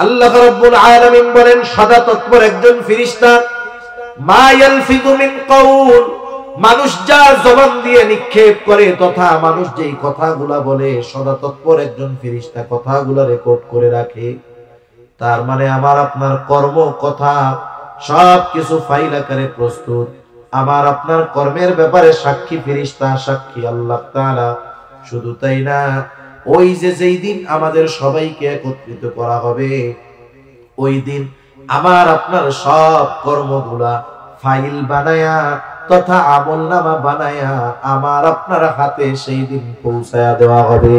আল্লাহ রাব্বুল আলামিন বলেন সদা তৎপর একজন ফেরেশতা, মা ইয়ালফিযু মিন কাউল, মানুষ যা জবান দিয়ে নিক্ষেপ করে তথা মানুষ যেই কথাগুলা বলে সদা তৎপর একজন ফেরেশতা কথাগুলা রেকর্ড করে রাখে। তার মানে আমার আপনার কর্ম কথা সবকিছু ফাইল আকারে প্রস্তুত। আমার আপনার কর্মের ব্যাপারে সাক্ষী ফেরেশতা, সাক্ষী আল্লাহ তাআলা। শুধু তাই না, ওই যে যেই দিন আমাদের সবাইকে একত্রিত করা হবে, ওই দিন আমার আপনার সব কর্মগুলা ফাইল বানায়া তথা আমলনামা বানায়া আমার আপনার হাতে সেই দিন পৌঁছায়া দেওয়া হবে।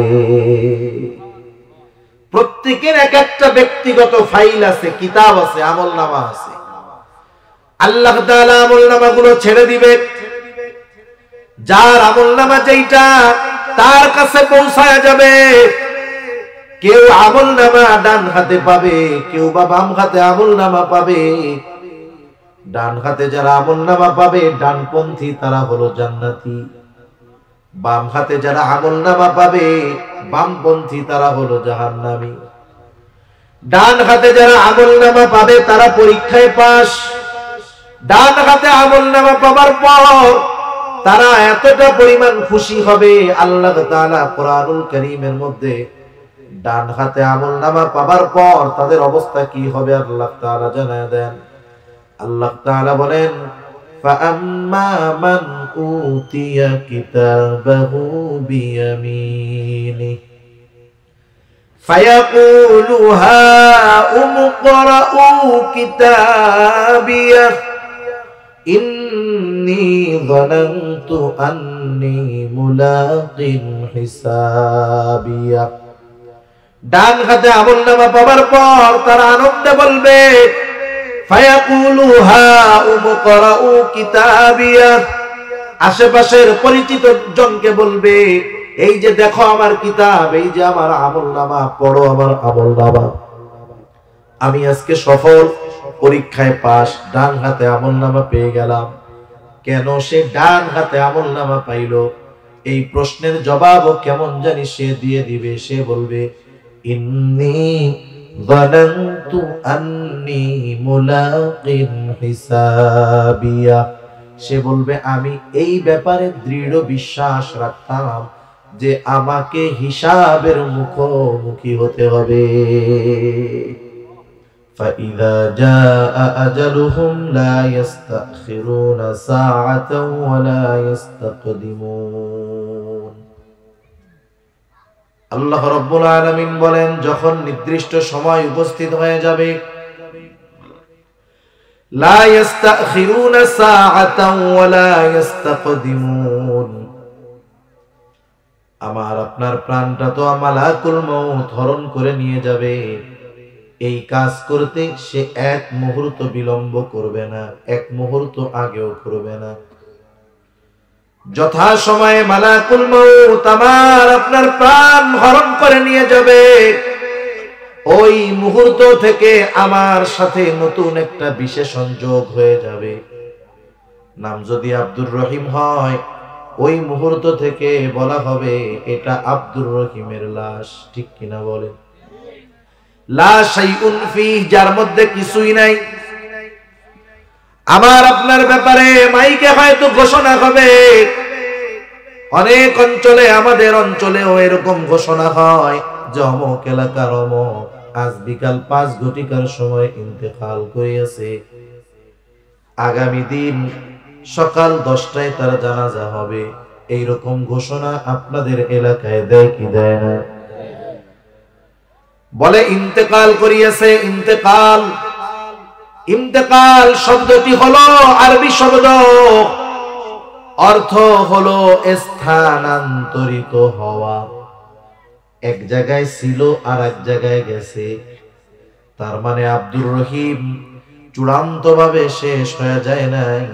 প্রত্যেকের এক একটা ব্যক্তিগত ফাইল আছে, কিতাব আছে, আমলনামা আছে। আল্লাহ তাআলা আমলনামাগুলো ছেড়ে দিবে। যার আমলনামা যেইটা তার কাছে পৌঁছায়া যাবে। কেউ আমলনামা ডান হাতে পাবে, কেউ বা বাম হাতে আমলনামা পাবে। ডান হাতে যারা আমলনামা পাবে ডানপন্থী তারা হলো জান্নাতি, বাম হাতে যারা আমলনামা পাবে বামপন্থী তারা হলো জাহান্নামী। ডান হাতে যারা আমলনামা পাবে তারা পরীক্ষায় পাস। ডান হাতে আমলনামা পাবার পর তারা এতটা পরিমাণ খুশি হবে, আল্লাহ তাআলা কোরআনুল কারীমের মধ্যে ডান হাতে আমলনামা পাবার পর তাদের অবস্থা কি হবে আল্লাহ তাআলা জানায় দেন। আল্লাহ তাআলা বলেন, ফাআম্মা মান উতিয়া কিতাবাহু বিয়ামিনি ফায়াকুলু হাউম ইকরাউ কিতাবিয়া ইন্নী যানানতু আন্নী মুলাকিন হিসাবিয়া। ডান হাতে আমলনামা পাবার পর তারা আনন্দে বলবে, ফায়াকুলু হাউম ইকরাউ কিতাবিয়া। আশেপাশের পরিচিত জনকে বলবে, এই যে দেখো আমার কিতাব, এই যে আমার আমলনামা, পড়ো আমার আমলনামা। আমি আজকে সফল, পরীক্ষায় পাস, ডান হাতে আমলনামা পেয়ে গেলাম। কেন সে ডান হাতে আমলনামা পাইল? এই প্রশ্নের জবাবও কেমন জানি সে দিয়ে দিবে। সে বলবে, ইন্নী যানানতু আন্নী মুলাকিন হিসাবিয়া। সে বলবে, আমি এই ব্যাপারে দৃঢ় বিশ্বাস রাখতাম যে আমাকে হিসাবের মুখোমুখি হতে হবে। فَإِذَا جَاءَ أَجَلُهُمْ لَا يَسْتَأْخِرُونَ سَاعَةً وَلَا يَسْتَقْدِمُونَ। আল্লাহ রাব্বুল আলামিন বলেন, যখন নির্দিষ্ট সময় উপস্থিত হয়ে যাবে, লা ইস্তাখিরুনা সাআতান ওয়ালা ইস্তাকদিমুন। আমার আপনার প্রাণটা তো মালাকুল মউত হরণ করে নিয়ে যাবে। এই কাজ করতে সে এক মুহূর্ত বিলম্ব করবে না, এক মুহূর্ত আগেও করবে না। যথা সময়ে মালাকুল মউত আমার আপনার প্রাণ হরণ করে নিয়ে যাবে। ওই মুহূর্ত থেকে আমার সাথে নতুন একটা বিশেষ সংযোগ হয়ে যাবে। নাম যদি আব্দুর রহিম হয়, ওই মুহূর্ত থেকে বলা হবে এটা আব্দুর রহিমের লাশ। ঠিক কিনা বলেন? লা শাইউন ফিহ, যার মধ্যে কিছুই নাই। আমার আপনার ব্যাপারে মাইকে হয়তো ঘোষণা হবে। অনেক অঞ্চলে, আমাদের অঞ্চলেও এরকম ঘোষণা হয় যে অমুক এলাকার অমুক আজ বিকাল 5 ঘটিকার সময় ইন্তেকাল করিয়াছে। আগামী দিন সকাল 10টায় তার জানাজা হবে। এইরকম ঘোষণা আপনাদের এলাকায় দেয় কি দেয় না? বলে ইন্তেকাল করিয়াছে। ইন্তেকাল, ইন্তেকাল শব্দটি হলো আরবি শব্দ, অর্থ হলো স্থানান্তরিত হওয়া। এক জায়গায় ছিল আর এক জায়গায় গেছে। তার মানে আব্দুর রহিম চূড়ান্তভাবে শেষ হয়ে যায় নাই।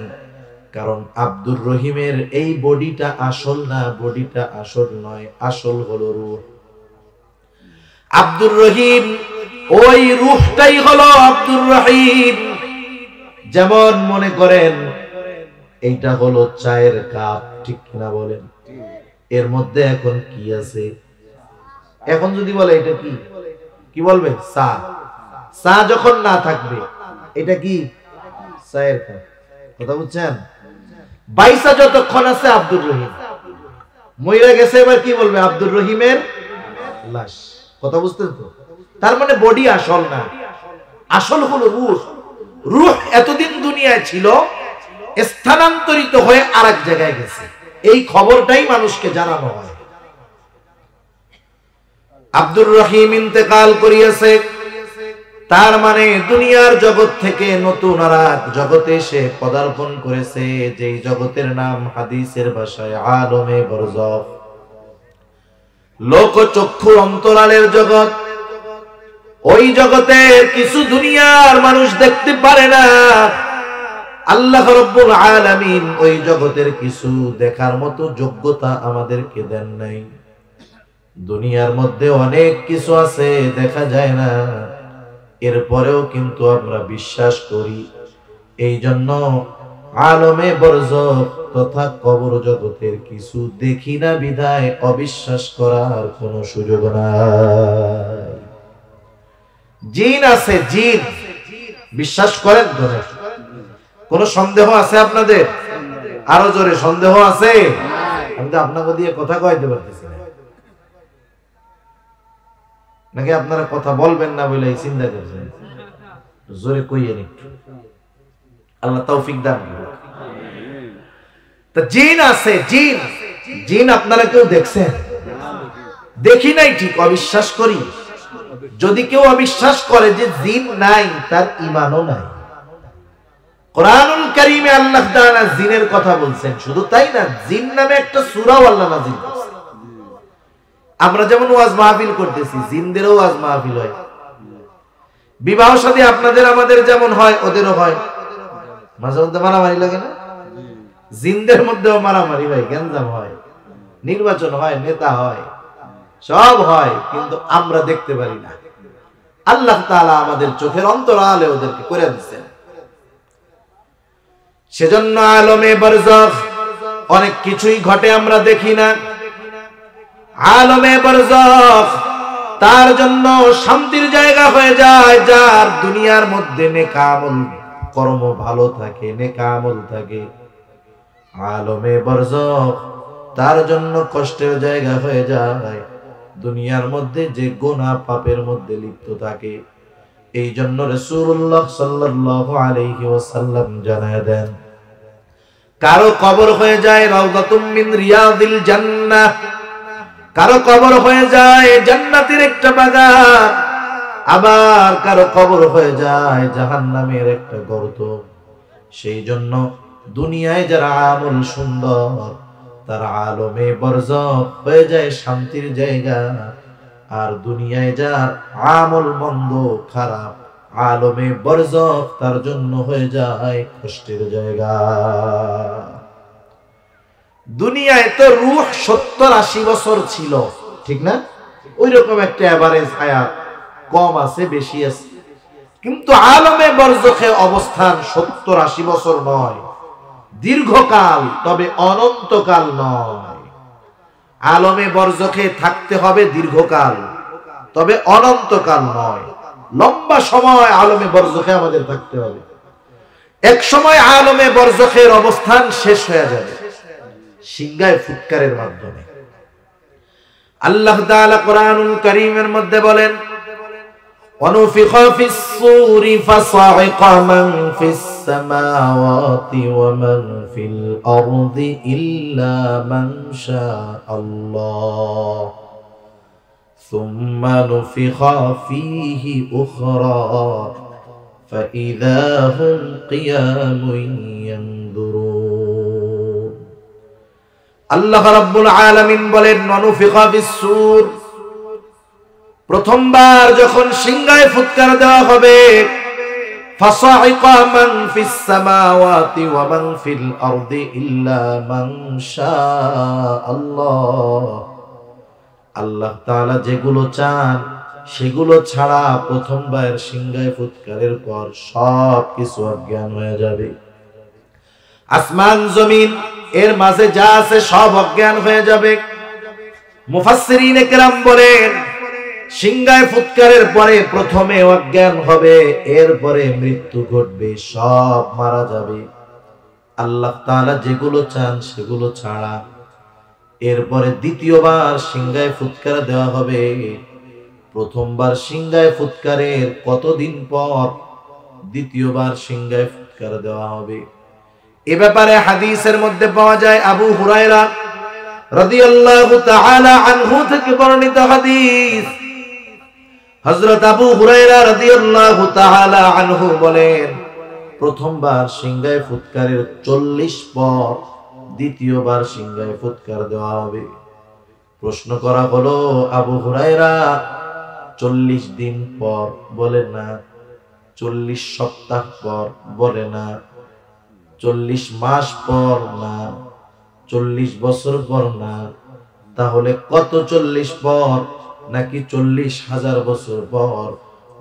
কারণ আব্দুর রহিমের এই বডিটা আসল না, বডিটা আসল নয়, আসল হলো রূহ। আব্দুর রহিম, ওই রূহটাই হলো আব্দুর রহিম। যেমন মনে করেন এইটা হলো চায়ের কাপ, ঠিক কিনা বলেন? এর মধ্যে এখন কি আছে? এখন যদি বলে এটা কি, কি বলবে? চা। চা যখন না থাকবে, এটা কি চায়ের কাপ, কথা বুঝছেন? বাইসা যতক্ষণ আছে আব্দুর রহিম, মইরা গেছে এবার কি বলবে? আব্দুর রহিমের লাশ, কথা বুঝতেন তো? তার মানে বডি আসল না, আসল হলো রূহ। রূহ এতদিন দুনিয়ায় ছিল, স্থানান্তরিত হয়ে আরেক জায়গায় গেছে, এই খবরটাই মানুষকে জানানো হয়। আব্দুর রহিম ইন্তেকাল করিয়েছে, তার মানে দুনিয়ার জগৎ থেকে নতুন আর এক জগতে সে পদার্পণ করেছে, যেই জগতের নাম হাদিসের ভাষায় আলমে বরজখ, লোক চক্ষুর অন্তরালের জগৎ। ওই জগতের কিছু দুনিয়ার মানুষ দেখতে পারে না, আল্লাহ রাব্বুল আলামিন ওই জগতের কিছু দেখার মতো যোগ্যতা আমাদেরকে দেন নাই। দুনিয়ার মধ্যে অনেক কিছু আছে দেখা যায় না, এরপরেও কিন্তু আমরা বিশ্বাস করি। এই জন্য আলমে বরজখ তথা কবর জগতের কিছু দেখি না বিধায় অবিশ্বাস করার কোনো সুযোগ নাই। জিন আছে, জিন বিশ্বাস করেন তো? কোন সন্দেহ আছে আপনাদের? আরো জোরে সন্দেহ আছে? আমি তো আপনাকে দিয়ে কথা কইতে পারতেছি না, নাকি আপনারা কথা বলবেন না বলে চিন্তা করছেন? জোরে কইয়েন একটু, আল্লাহ তৌফিক দান করুন। তা জিন আছে, জিন। জিন আপনারা কেউ দেখছেন? দেখি নাই ঠিক, অবিশ্বাস করি। যদি কেউ অবিশ্বাস করে যে জিন নাই, তার ঈমানও নাই। কোরআনুল কারীমে আল্লাহ তাআলা জিনের কথা বলছেন, শুধু তাই না, জিন নামে একটা সূরাও আল্লাহ নাযিল করেছেন। আমরা যেমন ওয়াজ মাহফিল করতেছি, জিনদেরও ওয়াজ মাহফিল হয়। বিবাহ শাদী আপনাদের আমাদের যেমন হয়, ওদেরও হয়। মাঝে মধ্যে মারামারি লাগে না? জিনদের মধ্যেও মারামারি হয়, গ্যাঞ্জাম হয়, নির্বাচন হয়, নেতা হয়, সব হয়, কিন্তু আমরা দেখতে পারি না। আল্লাহ তাআলা আমাদের চোখের অন্তরালে ওদেরকে করে দিচ্ছেন। সেজন্য আলমে বরজখ অনেক কিছুই ঘটে আমরা দেখি না। আলমে বরজখ তার জন্য শান্তির জায়গা হয়ে যায়, যার দুনিয়ার মধ্যে নেক আমল কর্ম ভালো থাকে, নেক আমল থাকে। আলমে বরজখ তার জন্য কষ্টের জায়গা হয়ে যায়, দুনিয়ার মধ্যে যে গুনাহ পাপের মধ্যে লিপ্ত থাকে। এই জন্য রাসূলুল্লাহ সাল্লাল্লাহু আলাইহি ওয়াসাল্লাম জানায় দেন, কারো কবর হয়ে যায় রাউযাতুম মিন রিয়াদিল জান্নাহ, কারো কবর হয়ে যায় জান্নাতের একটা বাগান, আবার কারো কবর হয়ে যায় জাহান্নামের একটা গর্ত। সেই জন্য দুনিয়ায় যারা আমল সুন্দর, তার আলমে বরজখ হয়ে যায় শান্তির জায়গা, আর দুনিয়ায় যার আমল মন্দ খারাপ, আলমে বরজখ তার জন্য হয়ে যায় কষ্টের জায়গা। দুনিয়ায় তো রূহ 70-80 বছর ছিল, ঠিক না? ওই রকম একটা এভারেজ হায়াত, কম আছে বেশি আছে, কিন্তু আলমে বরজখে অবস্থান 70-80 বছর নয়, দীর্ঘকাল, তবে অনন্তকাল নয়। আলমে বরজখে থাকতে হবে দীর্ঘকাল, তবে অনন্তকাল নয়। লম্বা সময় আলমে বরজখে আমাদের থাকতে হবে। এক সময় আলমে বরজখের অবস্থান শেষ হয়ে যাবে সিংহায় ফুৎকারের মাধ্যমে। আল্লাহ তাআলা কোরআনুল কারীমের মধ্যে বলেন, وَنُفِخَ فِي الصُّورِ فَصَعِقَ مَن فِي السَّمَاوَاتِ وَمَن فِي الْأَرْضِ إِلَّا مَن شَاءَ اللَّهُ ثُمَّ نُفِخَ فِيهِ أُخْرَى فَإِذَا هُمْ قِيَامٌ يَنظُرُونَ। আল্লাহ রাব্বুল আলামিন বলেন, وَنُفِخَ فِي الصُّورِ, প্রথমবার যখন সিংহায় ফুৎকার দেওয়া হবে, ফাসাইকা মান ফিস সামাওয়াতি ওয়া মান ফিল আরদি ইল্লা মান শাআল্লাহ, আল্লাহ তাআলা যেগুলো চান সেগুলো ছাড়া প্রথমবার সিংহায় ফুৎকারের পর সব কিছু অজ্ঞান হয়ে যাবে। আসমান জমিন এর মাঝে যা আছে সব অজ্ঞান হয়ে যাবে। মুফাসসিরিনে কেরাম বলেন, সিংহায় ফুৎকারের পরে প্রথমে অজ্ঞান হবে, এরপরে মৃত্যু ঘটবে, সব মারা যাবে। আল্লাহ তাআলা যেগুলো চান সেগুলো ছাড়া। এরপরে দ্বিতীয়বার সিংহায় ফুৎকার দেওয়া হবে। প্রথমবার সিংহায় ফুৎকারের কতদিন পর দ্বিতীয়বার সিংহায় ফুৎকার দেওয়া হবে? এ ব্যাপারে হাদিসের মধ্যে পাওয়া যায়, আবু হুরায়রা রাদিয়াল্লাহু তাআলা আনহু থেকে বর্ণিত হাদিস। হযরত আবু হুরায়রা রাদিয়াল্লাহু তাআলা আনহু বলেন, প্রথমবার সিংহায় ফুৎকারের 40 পর দ্বিতীয়বার সিংহায় ফুৎকার দেওয়া হবে। প্রশ্ন করা হলো, আবু হুরায়রা 40 দিন পর? বলে না। 40 সপ্তাহ পর? বলে না। 40 মাস পর? না। 40 বছর পর? না। তাহলে কত 40 পর? নাকি 40,000 বছর পর?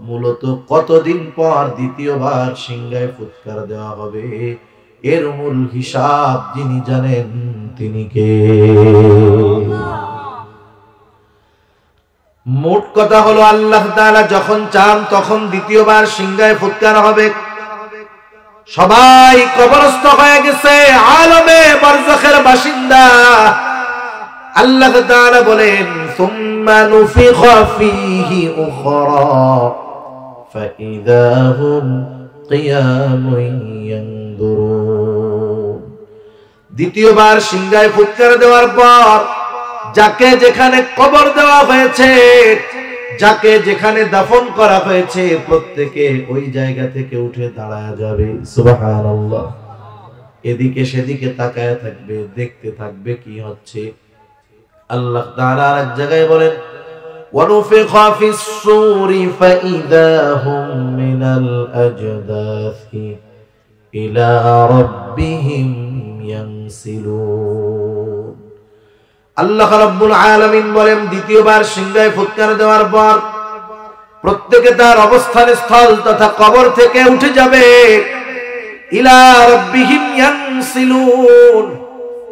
মূলত কতদিন পর দ্বিতীয়বার সিংহায় ফুৎকার দেওয়া হবে, এর মূল হিসাব যিনি জানেন তিনি কে? মোট কথা হলো, আল্লাহ তাআলা যখন চান তখন দ্বিতীয়বার সিংহায় ফুৎকার হবে। সবাই কবরস্থ হয়ে গেছে, আলমে বারজাখের বাসিন্দা। আল্লাহ তাআলা বলেন, সুম্মা নুফিখা ফীহি উখরা ফাইযা হুম কিয়ামুন ইয়ানদুরুন। দ্বিতীয়বার সিংহায় ফুৎকার দেওয়ার পর যাকে যেখানে কবর দেওয়া হয়েছে, যাকে যেখানে দাফন করা হয়েছে, প্রত্যেকে ওই জায়গা থেকে উঠে দাঁড়ায় যাবে। সুবহানাল্লাহ। এদিকে সেদিকে তাকায় থাকবে, দেখতে থাকবে কি হচ্ছে। আল্লাহ তাআলা এক জায়গায় বলেন, ওয়ানুফিখা ফিস-সূরি ফাইযা হুম মিনাল আজদাসি ইলা রাব্বিহিম ইয়ানসিলুন। আল্লাহ রাব্বুল আলামিন বলেন, দ্বিতীয়বার সিংহায় ফুৎকার দেওয়ার পর প্রত্যেকে তার অবস্থান স্থল তথা কবর থেকে উঠে যাবে। ইলা রাব্বিহিম ইয়ানসিলুন।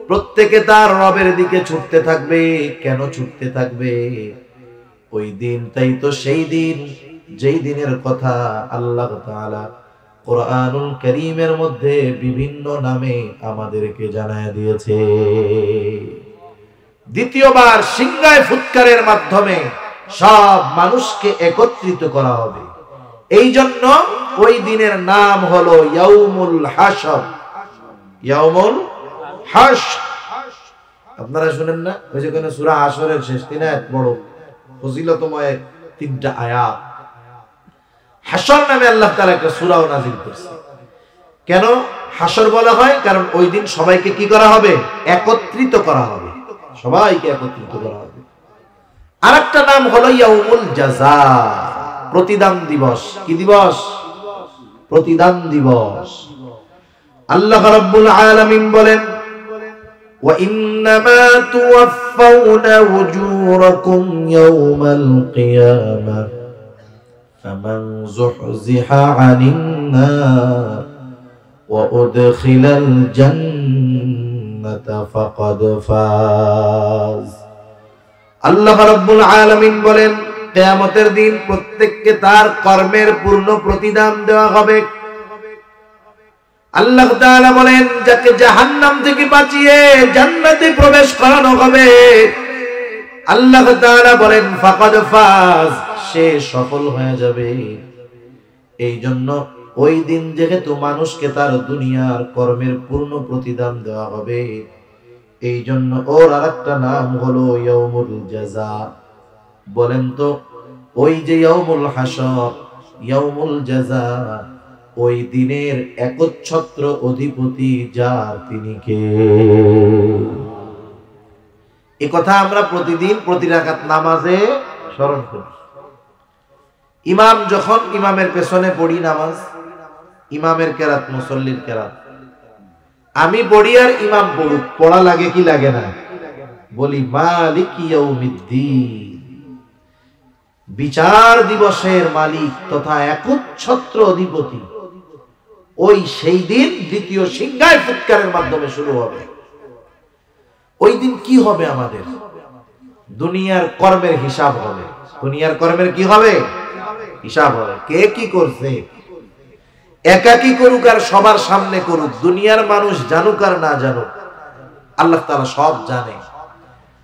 প্রত্যেকে তার রবের দিকে ছুটতে থাকবে। কেন ছুটতে থাকবে? ওই দিন, তাই তো সেই দিন যেই দিনের কথা আল্লাহ তাআলা কোরআনুল কারীমের মধ্যে বিভিন্ন নামে আমাদেরকে জানায় দিয়েছে। দ্বিতীয়বার সিংহায় ফুৎকারের মাধ্যমে সব মানুষকে একত্রিত করা হবে। এই জন্য ওই দিনের নাম হলো ইয়াউমুল হাশর। ইয়াউমুল হাশর। আপনারা শুনেন না, ওই যে কোন সূরা হাশরের শেষ 3 আয়াত বড় ফজিলতময় 3টা আয়াত। হাশর নামে আল্লাহ তাআলা একটা সূরাও নাযিল করেছে। কেন হাশর বলা হয়? কারণ ওই দিন সবাইকে কি করা হবে? একত্রিত করা হবে। সবাইকে একত্রিত করা হবে। আরেকটা নাম হলো ইয়াউমুল জাযা, প্রতিদান দিবস। কি দিবস? প্রতিদান দিবস। আল্লাহ রাব্বুল আলামিন বলেন, ওয়া ইন্নামা তুওয়াফাউনা উজুরাকুম ইয়াওমাল কিয়ামাহ ফামান যুহজিহা আনিন নার ওয়া উদখিলাল জান্নাতা ফাকাদ ফাজ। আল্লাহ রাব্বুল আলামিন বলেন, কিয়ামতের দিন প্রত্যেককে তার কর্মের পূর্ণ প্রতিদান দেওয়া হবে। আল্লাহ তাআলা বলেন, যাকে জাহান্নাম থেকে বাঁচিয়ে জান্নাতে প্রবেশ করানো হবে, আল্লাহ তাআলা বলেন ফাকাদ ফাজ, সে সফল হয়ে যাবে। এই জন্য ওই দিন যেহেতু মানুষকে তার দুনিয়ার কর্মের পূর্ণ প্রতিদান দেওয়া হবে, এই জন্য ওর আরেকটা নাম হলো ইয়াউমুল জাযা। বলেন তো, ওই যে ইয়াউমুল হাশর, ইয়াউমুল জাযা, ওই দিনের একচ্ছত্র অধিপতি যার, তিনি কে? এই কথা আমরা প্রতিদিন প্রতি রাকাত নামাজে স্মরণ করি। ইমাম যখন ইমামের পেছনে পড়ি নামাজ, ইমামের কেরাত, মুসল্লির কেরাত, আমি পড়ি আর ইমাম পড়ুক, পড়া লাগে কি লাগে না? বলি মালিকি ইয়াউমিদ্দিন, বিচার দিবসের মালিক তথা একচ্ছত্র অধিপতি। ওই সেই দিন দ্বিতীয় সিংহায় ফুৎকারের মাধ্যমে শুরু হবে। ওই দিন কি হবে? আমাদের দুনিয়ার কর্মের হিসাব হবে। দুনিয়ার কর্মের কি হবে? হিসাব হবে। কে কি করছে, একাকি করুক আর সবার সামনে করুক, দুনিয়ার মানুষ জানুক আর না জানুক, আল্লাহ তাআলা সব জানে।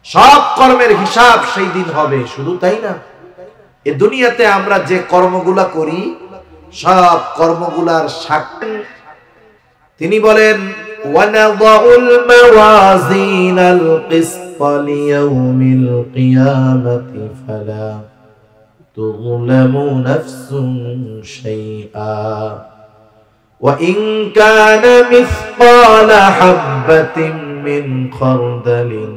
সব কর্মের হিসাব সেই দিন হবে। শুধু তাই না, এ দুনিয়াতে আমরা যে কর্মগুলা করি সব কর্মগুলার সাক্ষী তিনি বলেন, ওয়ানাদাউল মাওয়াজিনাল কিসত লিয়াউমিল কিয়ামাতি ফালা তুযলামু নাফসুন শাইআ ওয়া ইন কানা মিসকালা হাববাতিন মিন খারদালিন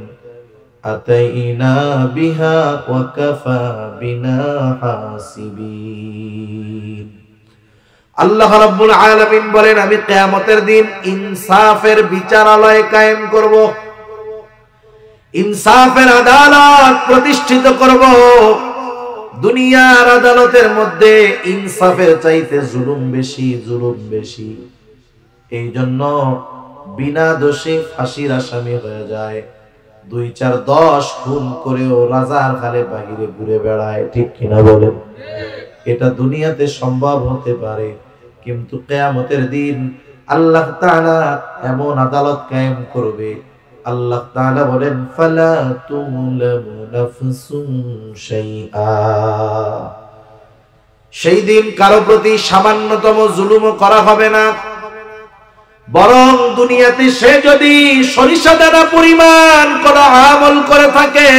আতাইনা বিহা ওয়া কাফা বিনা হাসিবিন। আল্লাহ রাব্বুল আলামিন বলেন, আমি কিয়ামতের দিন ইনসাফের বিচারালয় কায়েম করব, ইনসাফের আদালত প্রতিষ্ঠিত করব। দুনিয়ার আদালতের মধ্যে ইনসাফের চাইতে জুলুম বেশি, জুলুম বেশি। এই জন্য বিনা দোষে ফাঁসির আসামি হয়ে যায়। 2-4-10 খুন করেও রাজার খালে বাহিরে ঘুরে বেড়ায়। ঠিক কিনা বলেন? এটা দুনিয়াতে সম্ভব হতে পারে, কিন্তু কিয়ামতের দিন আল্লাহ তাআলা এমন আদালত কায়েম করবে। আল্লাহ তাআলা বলেন, ফালা তুযলামু নাফসুন শাইআ। সেই দিন কারো প্রতি সামান্যতম জুলুমও করা হবে না। বরং দুনিয়াতে সে যদি সরিষা দানা পরিমাণ কোন আমল করে থাকে,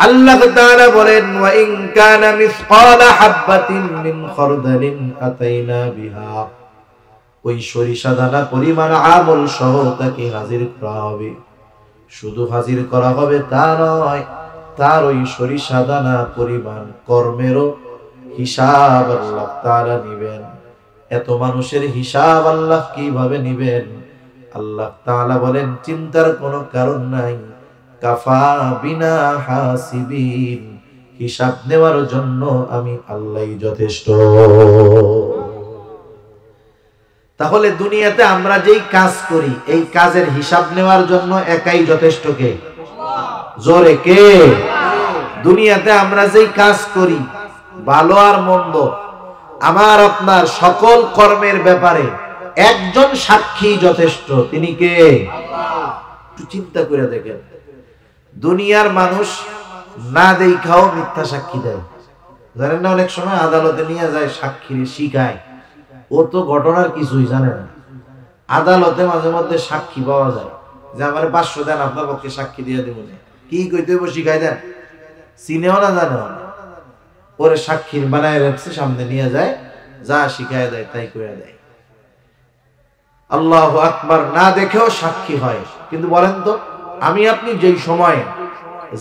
আল্লাহ তাআলা বলেন, ওয়া ইন কানা মিসকালা হাববাতিন মিন খারদালিন আতাইনা বিহা। ওই সরিষা দানা পরিমাণ আমল সহ তাকে হাজির করা হবে। শুধু হাজির করা হবে তা নয়, তার ওই সরিষা দানা পরিমাণ কর্মেরও হিসাব আল্লাহ তাআলা নেবেন। এত মানুষের হিসাব আল্লাহ কিভাবে নেবেন? আল্লাহ তাআলা বলেন, চিন্তার কোনো কারণ নাই, কাফা বিনা হাসিবিন। হিসাব নেওয়ার জন্য আমি আল্লাহই যথেষ্ট। তাহলে দুনিয়াতে আমরা যেই কাজ করি, এই কাজের হিসাব নেওয়ার জন্য একাই যথেষ্ট। কে? জোরে কে? দুনিয়াতে আমরা যেই কাজ করি, ভালো আর মন্দ, আমার আপনার সকল কর্মের ব্যাপারে একজন সাক্ষী যথেষ্ট। তিনি কে? একটু চিন্তা করে দেখেন, দুনিয়ার মানুষ না দেখাও মিথ্যা সাক্ষী দেয়। জানেন না, অনেক সময় আদালতে নিয়ে যায় সাক্ষী শিখায়, ও তো ঘটনার কিছুই জানে না। আদালতে মাঝে মধ্যে সাক্ষী পাওয়া যায় যে আমার 500 দেন, আপনার পক্ষে সাক্ষী দিয়ে দেব। কি কইতে হইব শিখাই দেন, চিনেও না জানেও না, ওরে সাক্ষী বানায় রাখছে, সামনে নিয়ে যায়, যা শিখায় দেয় তাই করে দেয়। আল্লাহু আকবার। না দেখেও সাক্ষী হয়। কিন্তু বলেন তো, আমি আপনি যেই সময়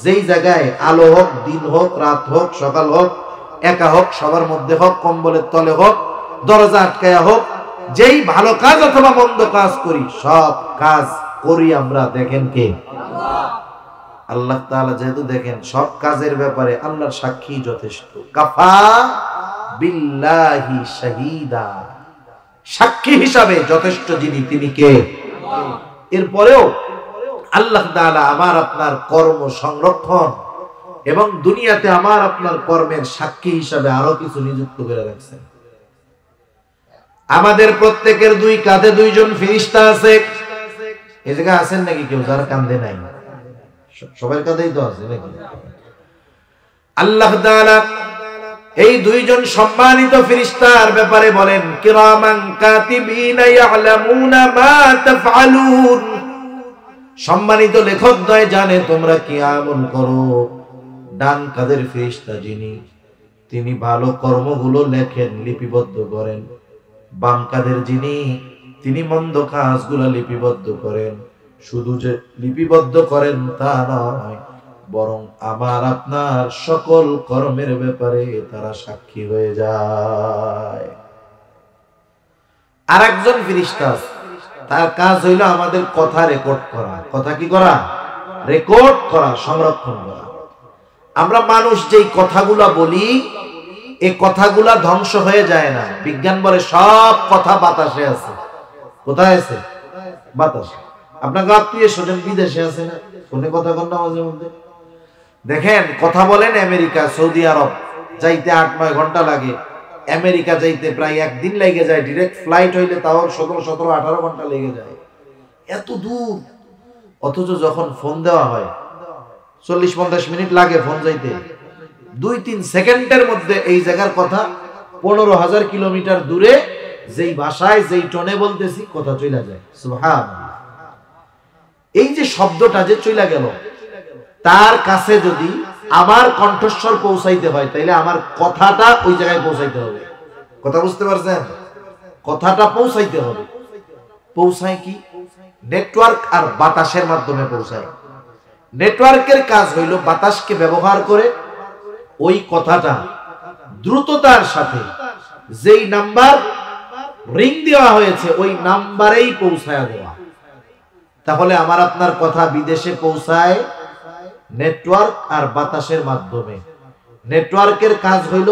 যেই জায়গায়, আলো হোক, দিন হোক, রাত হোক, সকাল হোক, একা হোক, সবার মধ্যে হোক, কম্বলের তলে হোক, দরজা আটকায়া হোক, যেই ভালো কাজ অথবা মন্দ কাজ করি, সব কাজ করি আমরা, দেখেন কে? আল্লাহ তাআলা। যেহেতু দেখেন সব কাজের ব্যাপারে আল্লাহর সাক্ষী যথেষ্ট। কাফা বিল্লাহি শাহিদা। সাক্ষী হিসাবে যথেষ্ট যিনি, তিনি কে? এরপরেও আল্লাহ তাআলা আমার আপনার কর্ম সংরক্ষণ এবং দুনিয়াতে আমার আপনার কর্মের সাক্ষী হিসাবে আরো কিছু নিযুক্ত করে রাখছেন। আমাদের প্রত্যেকের 2 কাঁধে 2 জন ফেরেশতা আছে। এই জায়গায় আছেন নাকি কেউ যার কাঁধে নাই? সবার কাঁধেই তো আছে নাকি? আল্লাহ তাআলা এই 2 জন সম্মানিত ফেরেশতার ব্যাপারে বলেন, কিরামান কাতিবিনা ইয়ালামুনা মা তাফআলুন। সম্মানিত লেখকদ্বয় জানে তোমরা কি আমল করো। ডান কাঁধের ফেরেশতা যিনি, তিনি ভালো কর্মগুলো লেখেন, লিপিবদ্ধ করেন। বাম কাঁধের যিনি, তিনি মন্দ কাজগুলো লিপিবদ্ধ করেন। শুধু যে লিপিবদ্ধ করেন তা নয়, বরং আমার আপনার সকল কর্মের ব্যাপারে তারা সাক্ষী হয়ে যায়। আরেকজন ফেরেশতা, তার কাজ হইল আমাদের কথা রেকর্ড করা। কথা কি করা? রেকর্ড করা, সংরক্ষণ করা। আমরা মানুষ যেই কথাগুলা বলি, এই কথাগুলা ধ্বংস হয়ে যায় না। বিজ্ঞান বলে সব কথা বাতাসে আছে। কোথায় আছে? বাতাসে। আপনাকে আত্মীয় স্বজন বিদেশে আছে না, ফোনে কথা কন না মাঝে মধ্যে, দেখেন, কথা বলেন আমেরিকা, সৌদি আরব যাইতে 8-9 ঘন্টা লাগে, আমেরিকা যাইতে প্রায় একদিন লেগে যায়, ডিরেক্ট ফ্লাইট হইলে তাও 17-18 ঘন্টা লেগে যায়, এত দূর। অথচ যখন ফোন দেওয়া হয় 40-50 মিনিট লাগে ফোন যাইতে, 2-3 সেকেন্ডের মধ্যে এই জায়গার কথা 15,000 কিলোমিটার দূরে যেই ভাষায় যেই টোনে বলতেছি কথা চলে যায়। সুবহানাল্লাহ। এই যে শব্দটা যে চলে গেল, তার কাছে যদি আমার কণ্ঠস্বর পৌঁছাইতে হয় তাহলে আমার কথাটা ওই জায়গায় পৌঁছাইতে হবে। কথা বুঝতে পারছেন? কথাটা পৌঁছাইতে হবে। পৌঁছায় কি? নেটওয়ার্ক আর বাতাসের মাধ্যমে পৌঁছায়। নেটওয়ার্কের কাজ হইল বাতাসকে ব্যবহার করে ওই কথাটা দ্রুততার সাথে যেই নাম্বার রিং দেওয়া হয়েছে ওই নাম্বারেই পৌঁছায় দেওয়া। তাহলে আমার আপনার কথা বিদেশে পৌঁছায় নেটওয়ার্ক আর বাতাসের মাধ্যমে। নেটওয়ার্কের কাজ হইল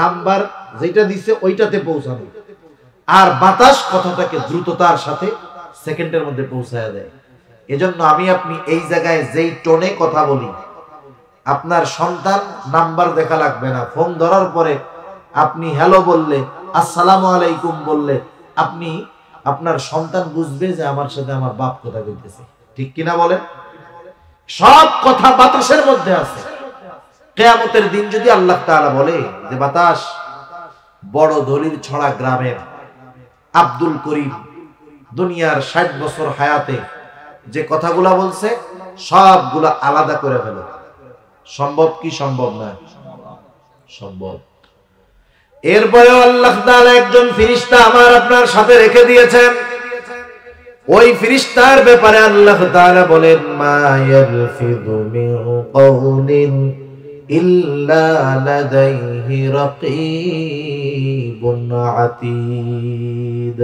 নাম্বার যেটা দিছে ওইটাতে পৌঁছানো, আর বাতাস কথাটাকে দ্রুততার সাথে সেকেন্ডের মধ্যে পৌঁছায় দেয়। এজন্য আমি আপনি এই জায়গায় যেই টোনে কথা বলি, আপনার সন্তান নাম্বার দেখা লাগবে না। ফোন ধরার পরে আপনি হ্যালো বললে, আসসালামু আলাইকুম বললে, আপনি আপনার সন্তান বুঝবে যে আমার সাথে আমার বাপ কথা কইতেছে। ঠিক কিনা বলেন? সব কথা বাতাসের মধ্যে আছে। কিয়ামতের দিন যদি আল্লাহ তাআলা বলে যে বাতাস, বড় দলিল ছড়া গ্রামের আব্দুল করিম দুনিয়ার 60 বছর হায়াতে যে কথাগুলা বলছে সবগুলা আলাদা করে ফেলো, সম্ভব কি সম্ভব না? সম্ভব। এরপরেও আল্লাহ তাআলা একজন ফেরেশতা আমার আপনার সাথে রেখে দিয়েছেন। ওই ফেরেশতার ব্যাপারে আল্লাহ তাআলা বলেন, মা ইয়ালফিযু মিন কাওলিন ইল্লা লাদাইহি রাকীবুন আতীদ।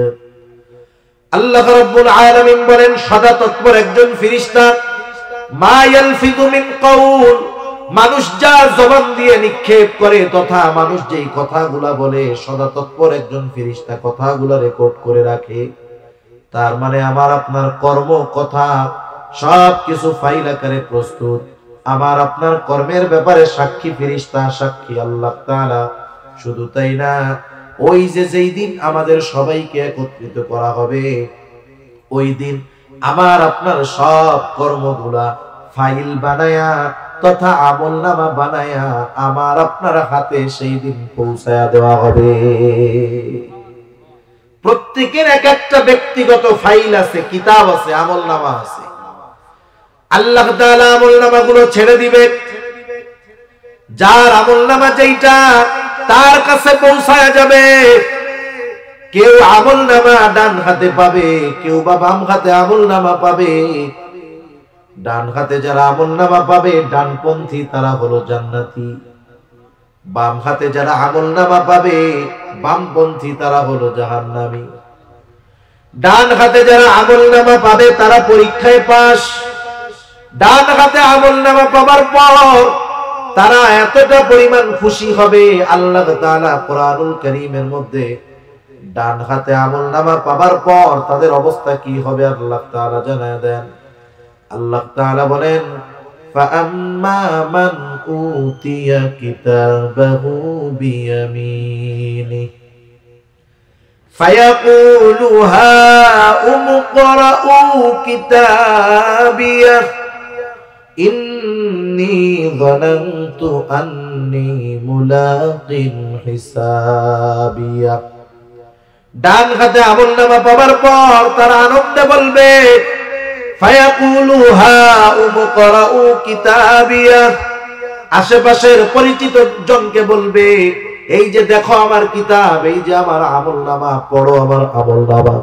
আল্লাহ রাব্বুল আলামিন বলেন, সদা তৎপর একজন ফেরেশতা, মা ইয়ালফিযু মিন কাওল, মানুষ যা জবান দিয়ে নিক্ষেপ করে তথা মানুষ যেই কথাগুলা বলে সদা তৎপর একজন ফেরেশতা কথাগুলা রেকর্ড করে রাখে। তার মানে আমার আপনার কর্ম কথা সবকিছু ফাইল আকারে প্রস্তুত। আমার আপনার কর্মের ব্যাপারে সাক্ষী ফেরেশতা, সাক্ষী আল্লাহ তাআলা। শুধু তাই না, ওই যে যেই দিন আমাদের সবাইকে একত্রিত করা হবে, ওই দিন আমার আপনার সব কর্মগুলা ফাইল বানায়া তথা আমলনামা বানায়া আমার আপনার হাতে সেই দিন পৌঁছায়া দেওয়া হবে। প্রত্যেকের এক একটা ব্যক্তিগত ফাইল আছে, কিতাব আছে, আমলনামা আছে। আল্লাহ তাআলা আমলনামাগুলো ছেড়ে দিবে। যার আমলনামা যেইটা তার কাছে পৌঁছায়া যাবে। কেউ আমলনামা ডান হাতে পাবে, কেউ বা বাম হাতে আমলনামা পাবে। ডান হাতে যারা আমলনামা পাবে ডানপন্থী তারা হলো জান্নাতি, বাম হাতে যারা আমলনামা পাবে বামপন্থী তারা হলো জাহান্নামী। ডান হাতে যারা আমলনামা পাবে তারা পরীক্ষায় পাস। ডান হাতে আমলনামা পাবার পর তারা এতটা পরিমাণ খুশি হবে, আল্লাহ তাআলা কোরআনুল কারীমের মধ্যে ডান হাতে আমলনামা পাবার পর তাদের অবস্থা কি হবে আল্লাহ তাআলা জানায় দেন। আল্লাহ তাআলা বলেন, فَأَمَّا مَنْ أُوتِيَ كِتَابَهُ بِيَمِينِهِ فَيَقُولُ هَاؤُمُ اقْرَءُوا كِتَابِيَهْ إِنِّي ظَنَنْتُ أَنِّي مُلَاقٍ حِسَابِيَهْ। ডান হাতে আমলনামা পাবার পর তারা আনন্দে বলবে, ফায়াকুলু হাউম করাউ কিতাবিয়া। আশেপাশের পরিচিত জনকে বলবে, এই যে দেখো আমার কিতাব, এই যে আমার আমলনামা, পড়ো আমার আমলনামা।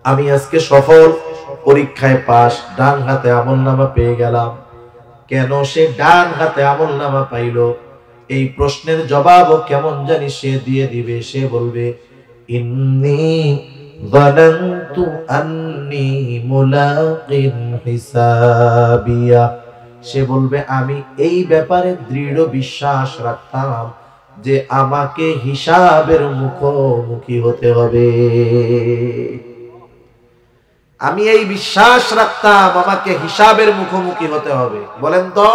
আমি আজকে সফল, পরীক্ষায় পাস, ডান হাতে আমলনামা পেয়ে গেলাম। কেন সে ডান হাতে আমলনামা পাইল? এই প্রশ্নের জবাবও কেমন জানি সে দিয়ে দিবে। সে বলবে, ইন্নী যানানতু আন্নী মুলাকিন হিসাবিয়া। সে বলবে, আমি এই ব্যাপারে দৃঢ় বিশ্বাস রাখতাম যে আমাকে হিসাবের মুখোমুখি হতে হবে। আমি এই বিশ্বাস রাখতাম আমাকে হিসাবের মুখোমুখি হতে হবে। বলেন তো,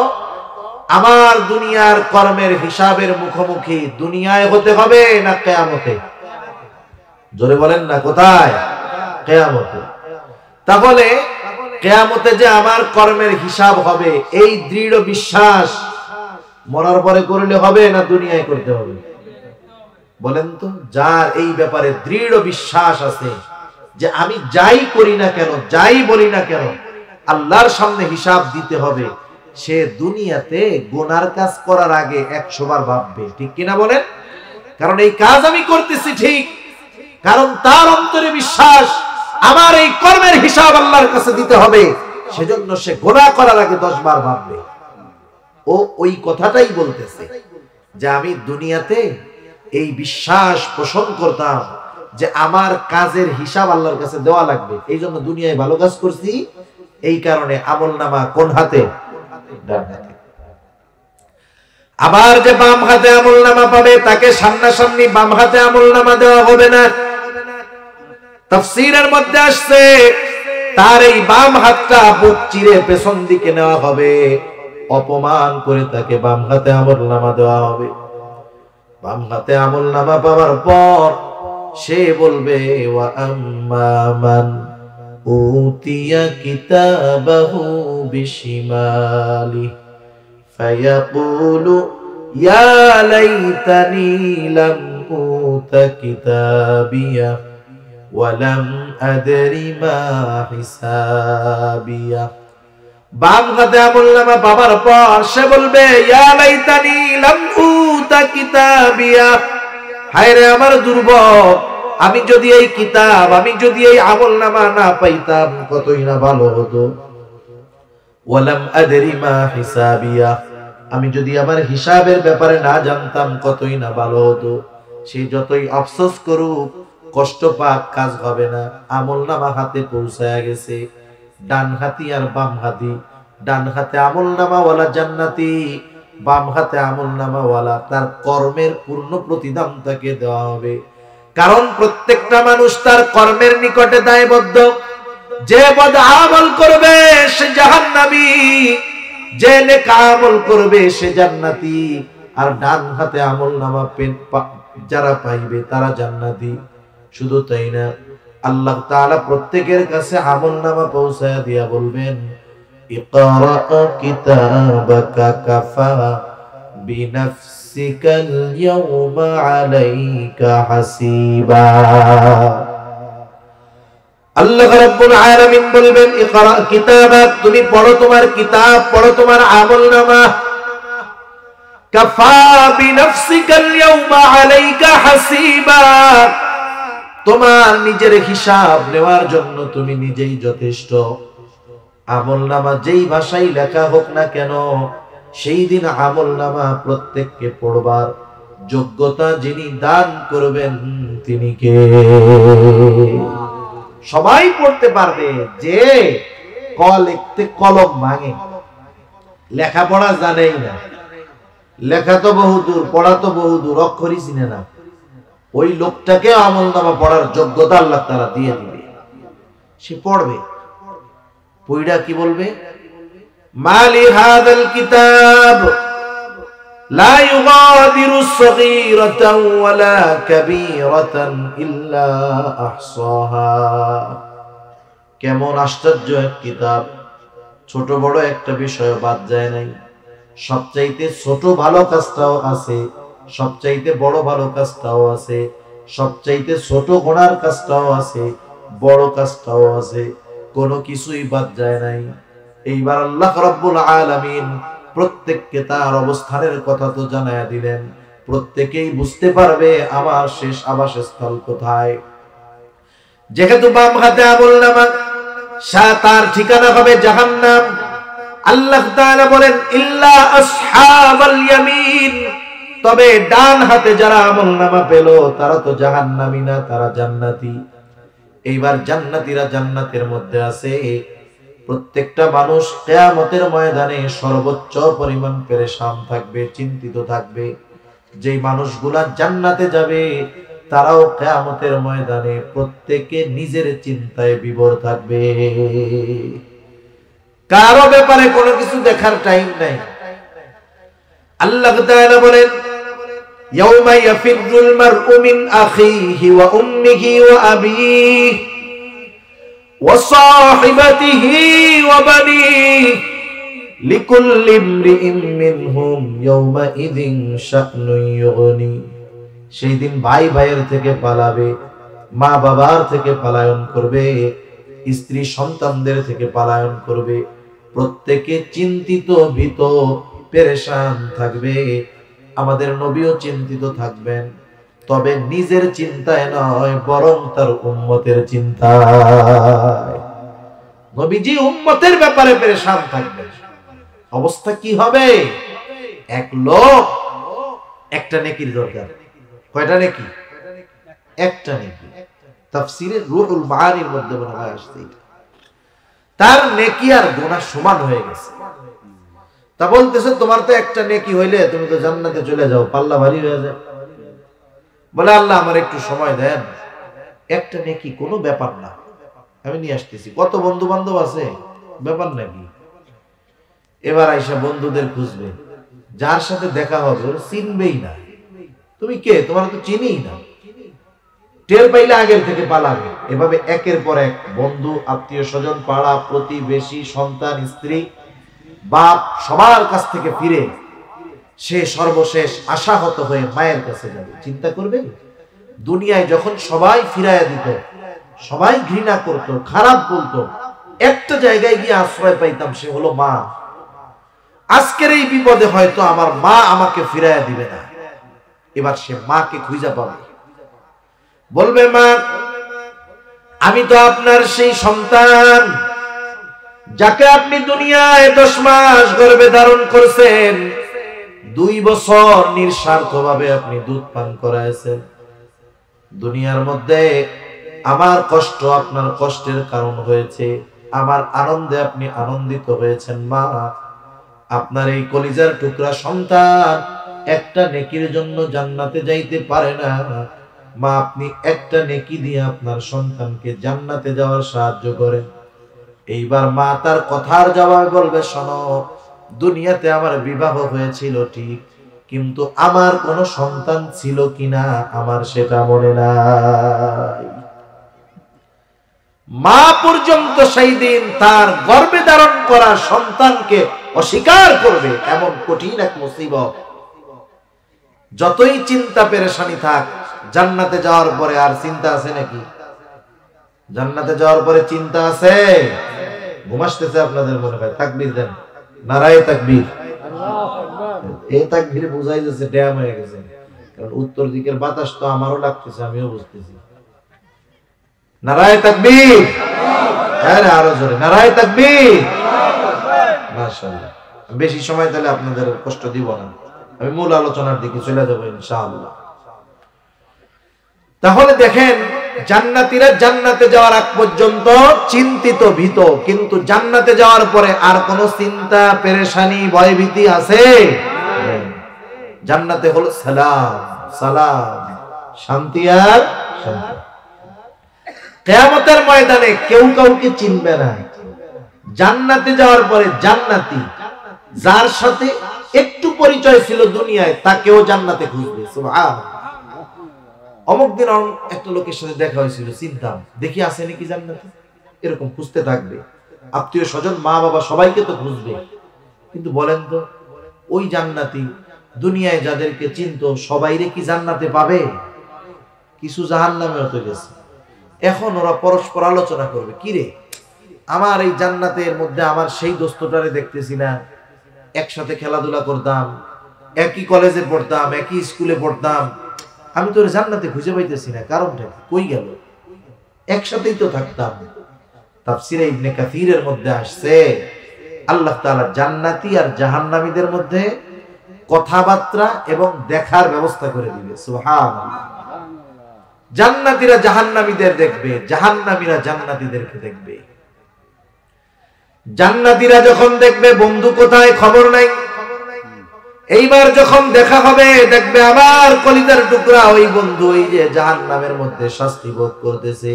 আমার দুনিয়ার কর্মের হিসাবের মুখোমুখি দুনিয়ায় হতে হবে না কিয়ামতে? জোরে বলেন না, কোথায়? কিয়ামতে। তাহলে কিয়ামতে যে আমার কর্মের হিসাব হবে, এই দৃঢ় বিশ্বাস মরার পরে করলে হবে না দুনিয়ায় করতে হবে? বলেন তো, যার এই ব্যাপারে দৃঢ় বিশ্বাস আছে যে আমি যাই করি না কেন, যাই বলি না কেন, আল্লাহর সামনে হিসাব দিতে হবে, সে দুনিয়াতে গুনার কাজ করার আগে 100 বার ভাববে। ঠিক কিনা বলেন? কারণ এই কাজ আমি করতেছি ঠিক, কারণ তার অন্তরে বিশ্বাস আমার এই কর্মের হিসাব আল্লাহর কাছে দিতে হবে, সেজন্য সে গুনাহ করার আগে 10 বার ভাববে। ও ওই কথাটাই বলতেছে যে আমি দুনিয়াতে এই বিশ্বাস পোষণ করতাম যে আমার কাজের হিসাব আল্লাহর কাছে দেওয়া লাগবে, এই জন্য দুনিয়ায় ভালো কাজ করছি, এই কারণে আমলনামা কোন হাতে? ডান হাতে। আবার যে বাম হাতে আমলনামা পাবে, তাকে সামনাসামনি বাম হাতে আমলনামা দেওয়া হবে না। তাফসীরের মধ্যে আসছে তার এই বাম হাতটা বুক চিরে পেছন দিকে নেওয়া হবে, অপমান করে তাকে বাম হাতে আমলনামা দেওয়া হবে। বাম হাতে আমলনামা পাওয়ার পর সে বলবে ওয়া আম্মা মান উতিয়া কিতাবাহু বিশিমালি ফায়াকুলু ইয়া লাইতানি লাম উতা কিতাবিয়া ওয়া লাম আদরি মা হিসাবিয়া। বাম হাতে আমলনামা পাওয়ার পর সে বলবে ইয়া লাইতানি লাম উতা কিতাবিয়া, হায় রে আমার দুর্ভোগ, আমি যদি এই কিতাব, আমি যদি এই আমলনামা না পাইতাম কতই না ভালো হতো। ওয়া লাম আদরি মা হিসাবিয়া, আমি যদি আমার হিসাবের ব্যাপারে না জানতাম কতই না ভালো হতো। সে যতই আফসোস করুক, কষ্ট পাক, কাজ হবে না। আমলনামা হাতে পৌঁছায়া গেছে, ডান হাতি আর বাম হাতি। ডান হাতে আমলনামা ওয়ালা জান্নাতি, বাম হাতে আমলনামা ওয়ালা তার কর্মের পূর্ণ প্রতিদান তাকে দেওয়া হবে। কারণ প্রত্যেকটা মানুষ তার কর্মের নিকটে দায়বদ্ধ। যে বদ আমল করবে সে জাহান্নামী, যে নেক আমল করবে সে জান্নাতি। আর ডান হাতে আমলনামা যারা পাইবে তারা জান্নাতি। শুধু তাই না, আল্লাহ তাআলা প্রত্যেকের কাছে আমলনামা পৌঁছায়া দিয়া বলবেন ইকরা কিতাবাকা কাফা বিনাফসিকাল ইয়াওমা আলাইকা হাসিবা। আল্লাহ রাব্বুল আলামিন বলবেন ইকরা কিতাবাক, তুমি পড়ো তোমার কিতাব, পড়ো তোমার আমলনামা। কাফা বিনাফসিকাল ইয়াওমা আলাইকা হাসিবা, তোমার নিজের হিসাব নেওয়ার জন্য তুমি নিজেই যথেষ্ট। আমলনামা যেই ভাষায় লেখা হোক না কেন, সেই দিন আমলনামা প্রত্যেককে পড়বার যোগ্যতা যিনি দান করবেন তিনি কে? সবাই পড়তে পারবে যে ক লিখতে কলম ভাঙে, লেখাপড়া জানেই না। লেখা তো বহুদূর, পড়া তো বহুদূর, অক্ষরই চিনে না। ওই লোকটাকে আমলনামা পড়ার যোগ্যতা আল্লাহ তাআলা দিয়ে দিবে, সে পড়বে। পড়া কি বলবে? মালি হাদাল কিতাব লা ইউগাদিরু সগীরাতান ওয়ালা কাবীরাতান ইল্লা আহসাহা। কেমন আশ্চর্য এক কিতাব, ছোট বড় একটা বিষয় বাদ যায় নাই। সবচাইতে ছোট ভালো কাজটাও আছে, সবচাইতে বড় ভালো কাজটাও আছে, সবচাইতে ছোট গুনার কাজটাও আছে, বড় কাজটাও আছে, কোনো কিছুই বাদ যায় নাই। এইবার আল্লাহ রাব্বুল আলামিন প্রত্যেককে তার অবস্থানের কথা তো জানায়া দিলেন। প্রত্যেকেই বুঝতে পারবে আমার শেষ আবাসস্থল কোথায়। যেহেতু বাম হাতে আমলনামা, তার ঠিকানা হবে জাহান্নাম। আল্লাহ তাআলা বলেন ইল্লা আসহাবাল ইয়ামিন, তবে ডান হাতে যারা আমলনামা পেল তারা তো জাহান্নামী না, তারা জান্নাতি। এইবার জান্নাতীরা জান্নাতের মধ্যে আছে। প্রত্যেকটা মানুষ কিয়ামতের ময়দানে সর্বোচ্চ পরিমাণ পেরেশান থাকবে, চিন্তিত থাকবে। যেই মানুষগুলা জান্নাতে যাবে তারাও কিয়ামতের ময়দানে প্রত্যেকে নিজের চিন্তায় বিভোর থাকবে। কারো ব্যাপারে কোনো কিছু দেখার টাইম নাই। আল্লাহ তাআলা বলেন, ইয়াউমা ইয়াফিরুল মারউ মিন আখিহি ওয়া উম্মিহি ওয়া আবিহি ওয়া সাহিবাতিহি ওয়া বানিহি লিকুল্লি ইমরিইন মিনহুম ইয়াউমা ইযিন শা'নুন ইউগনি। সেই দিন ভাই ভাইয়ের থেকে পালাবে, মা বাবার থেকে পলায়ন করবে, স্ত্রী সন্তানদের থেকে পলায়ন করবে, প্রত্যেকে চিন্তিত, ভীত, পেরেশান থাকবে। আমাদের নবীও চিন্তিত থাকবেন, তবে নিজের চিন্তায় নয়, বরং তার উম্মতের চিন্তায়। নবীজি উম্মতের ব্যাপারে পেরেশান থাকবেন। অবস্থা কি হবে? এক লোক একটা নেকির দরকার। কয়টা নেকি? একটা নেকি। তাফসীরে রুহুল মাআনির মধ্যে মনে হয় আসছে, তার নেকি আর গুনাহ সমান হয়ে গেছে। তা বলতেছে, তোমার তো একটা নেকি হইলে তুমি তো জান্নাতে চলে যাও, পাল্লা ভারী হয়ে যায়। বলে, আল্লাহ আমার একটু সময় দেন, একটা নেকি কোনো ব্যাপার না, আমি নিয়ে আসতেছি। কত বন্ধু বান্ধব আছে, ব্যাপার নাকি? এবার আইসা বন্ধুদের খুঁজবে, যার সাথে দেখা হবে ওরা চিনবেই না। তুমি কে? তোমার তো চিনিই না। টের পাইলে আগের থেকে পালাবে। এভাবে একের পর এক বন্ধু, আত্মীয় স্বজন, পাড়া প্রতিবেশী, সন্তান, স্ত্রী, বাপ, সবার কাছ থেকে ফিরে সে সর্বশেষ আশাহত হয়ে মায়ের কাছে যাবে। চিন্তা করবে, দুনিয়ায় যখন সবাই ফিরাইয়া দিত, সবাই ঘৃণা করত, খারাপ বলতো, একটা জায়গায় গিয়ে আশ্রয় পাইতাম, সে হলো মা। আজকের এই বিপদে হয়তো আমার মা আমাকে ফিরাইয়া দিবে না। এবার সে মাকে খুঁজে পাবে, বলবে, মা আমি তো আপনার সেই সন্তান যাকে আপনি দুনিয়ায় 10 মাস গর্ভে ধারণ করছেন, 2 বছর নিঃস্বার্থভাবে আপনি দুধ পান করাইছেন। দুনিয়ার মধ্যে আমার কষ্ট আপনার কষ্টের কারণ হয়েছে, আমার আনন্দে আপনি আনন্দিত হয়েছেন। মা, আপনার এই কলিজার টুকরা সন্তান একটা নেকির জন্য জান্নাতে যাইতে পারে না। মা, আপনি একটা নেকি দিয়ে আপনার সন্তানকে জান্নাতে যাওয়ার সাহায্য করেন। এইবার মা তার কথার জবাবে বলবে, শোনো, দুনিয়াতে আমার বিবাহ হয়েছিল ঠিক, কিন্তু আমার কোনো সন্তান ছিল কিনা আমার সেটা মনে নাই। মা পর্যন্ত সেই দিন তার গর্ভে ধারণ করা সন্তানকে অস্বীকার করবে, এমন কঠিন এক মুসিবত। যতই চিন্তা পেরেশানি থাক, জান্নাতে যাওয়ার পরে আর চিন্তা আছে নাকি? জান্নাতে যাওয়ার পরে চিন্তা আছে? ঘুমাসতেছে আপনাদের মনে হয়? তাকবীর দেন, নারায়ে তাকবীর। এই তাকবীরে বুঝাই যাচ্ছে ড্যাম হয়ে গেছে, কারণ উত্তর দিকের বাতাস তো আমারও লাগতেছে, আমিও বুঝতেছি। নারায়ে তাকবীর, আরে আরো জোরে নারায়ে তাকবীর। মাশাআল্লাহ। বেশি সময় তাহলে আপনাদের কষ্ট দিব না, আমি মূল আলোচনার দিকে চলে যাব ইনশাআল্লাহ। তাহলে দেখেন, জান্নাতীরা জান্নাতে যাওয়ার আগ পর্যন্ত চিন্তিত, ভীত, কিন্তু জান্নাতে যাওয়ার পরে আর কোনো চিন্তা, পেরেশানি, ভয়ভীতি আছে? জান্নাতে হলো সালাম, সালাম, শান্তি আর শান্তি। কিয়ামতের ময়দানে কেউ কাউকে চিনবে না। জান্নাতে যাওয়ার পরে জান্নাতি যার সাথে একটু পরিচয় ছিল দুনিয়ায়, তাকেও জান্নাতে খুঁজবে। সুবহানাল্লাহ। অমুক দিন একটা লোকের সাথে দেখা হয়েছিল, চিন্তাম, দেখি আছে নাকি জান্নাতে, এরকম খুঁজতে থাকবে। আত্মীয় স্বজন, মা বাবা, সবাইকে তো খুঁজবে। কিন্তু বলেন তো, ওই জান্নাতি দুনিয়ায় যাদেরকে চিনতো সবাইরে কি জান্নাতে পাবে? কিছু জাহান্নামে হতে গেছে। এখন ওরা পরস্পর আলোচনা করবে, কি রে, আমার এই জান্নাতের মধ্যে আমার সেই দোস্তটারে দেখতেছি না, একসাথে খেলাধুলা করতাম, একই কলেজে পড়তাম, একই স্কুলে পড়তাম, আমি তোর জান্নাতে খুঁজে পাইতেছি না, কারণটা কই গেল? একসাথেই তো থাকতাম। তাফসীরে ইবনে কাসীরের মধ্যে আসছে, আল্লাহ তাআলা জান্নাতি আর জাহান্নামীদের মধ্যে কথাবার্তা এবং দেখার ব্যবস্থা করে দিবে। সুবহানাল্লাহ। জান্নাতীরা জাহান্নামীদের দেখবে, জাহান্নামীরা জান্নাতীদেরকে দেখবে। জান্নাতীরা যখন দেখবে বন্ধু কোথায়, খবর নাই। এইবার যখন দেখা হবে, দেখবে আমার কলিজার টুকরা ওই বন্ধু এই যে জাহান্নামের মধ্যে শাস্তি ভোগ করতেছে।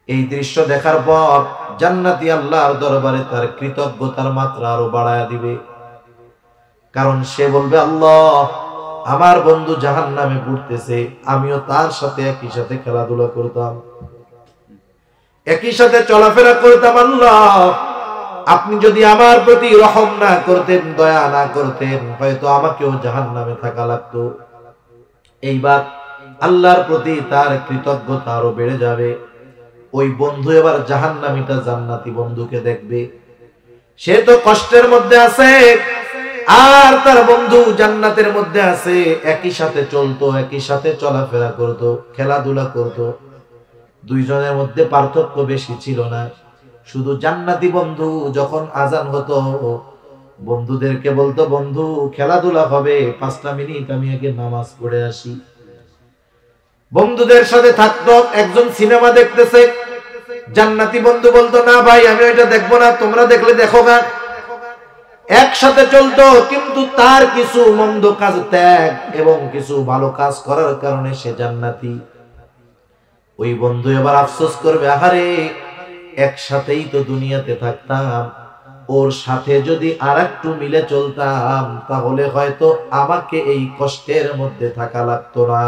এই দৃশ্য দেখার পর জান্নাতি আল্লাহর দরবারে তার কৃতজ্ঞতার মাত্রা আরো বাড়ায়া দিবে। কারণ সে বলবে আল্লাহ আমার বন্ধু জাহান্নামে পড়তেছে, আমিও তার সাথে একই সাথে খেলাধুলা করতাম, একই সাথে চলাফেরা করতাম, আল্লাহ আপনি যদি আমার প্রতি রহম না করতেন, দয়া না করতেন, হয়তো আমাকেও জাহান্নামে থাকা লাগতো। এইবার আল্লাহর প্রতি তার কৃতজ্ঞতা আরো বেড়ে যাবে। ওই বন্ধু এবার জাহান্নামীটা জান্নাতি বন্ধুকে দেখবে, সে তো কষ্টের মধ্যে আছে আর তার বন্ধু জান্নাতের মধ্যে আছে, একই সাথে চলতো, একই সাথে চলাফেরা করত, খেলাধুলা করত, দুইজনের মধ্যে পার্থক্য বেশি ছিল না। শুধু জান্নাতি বন্ধু যখন আজান হতো বন্ধুদেরকে বলতো, বন্ধু খেলাধুলা হবে, 5টা মিনিট আমি আগে নামাজ পড়ে আসি। বন্ধুদের সাথে থাকতো, একজন সিনেমা দেখতেছে, জান্নাতি বন্ধু বলতো, না ভাই আমি ওইটা দেখবো না, তোমরা দেখলে দেখো না। একসাথে চলতো, কিন্তু তার কিছু মন্দ কাজ ত্যাগ এবং কিছু ভালো কাজ করার কারণে সে জান্নাতি। ওই বন্ধু এবার আফসোস করবে, আহারে একসাথেই তো দুনিয়াতে থাকতাম, ওর সাথে যদি আরেকটু মিলে চলতাম তাহলে হয়তো আমাকে এই কষ্টের মধ্যে থাকা লাগতো না।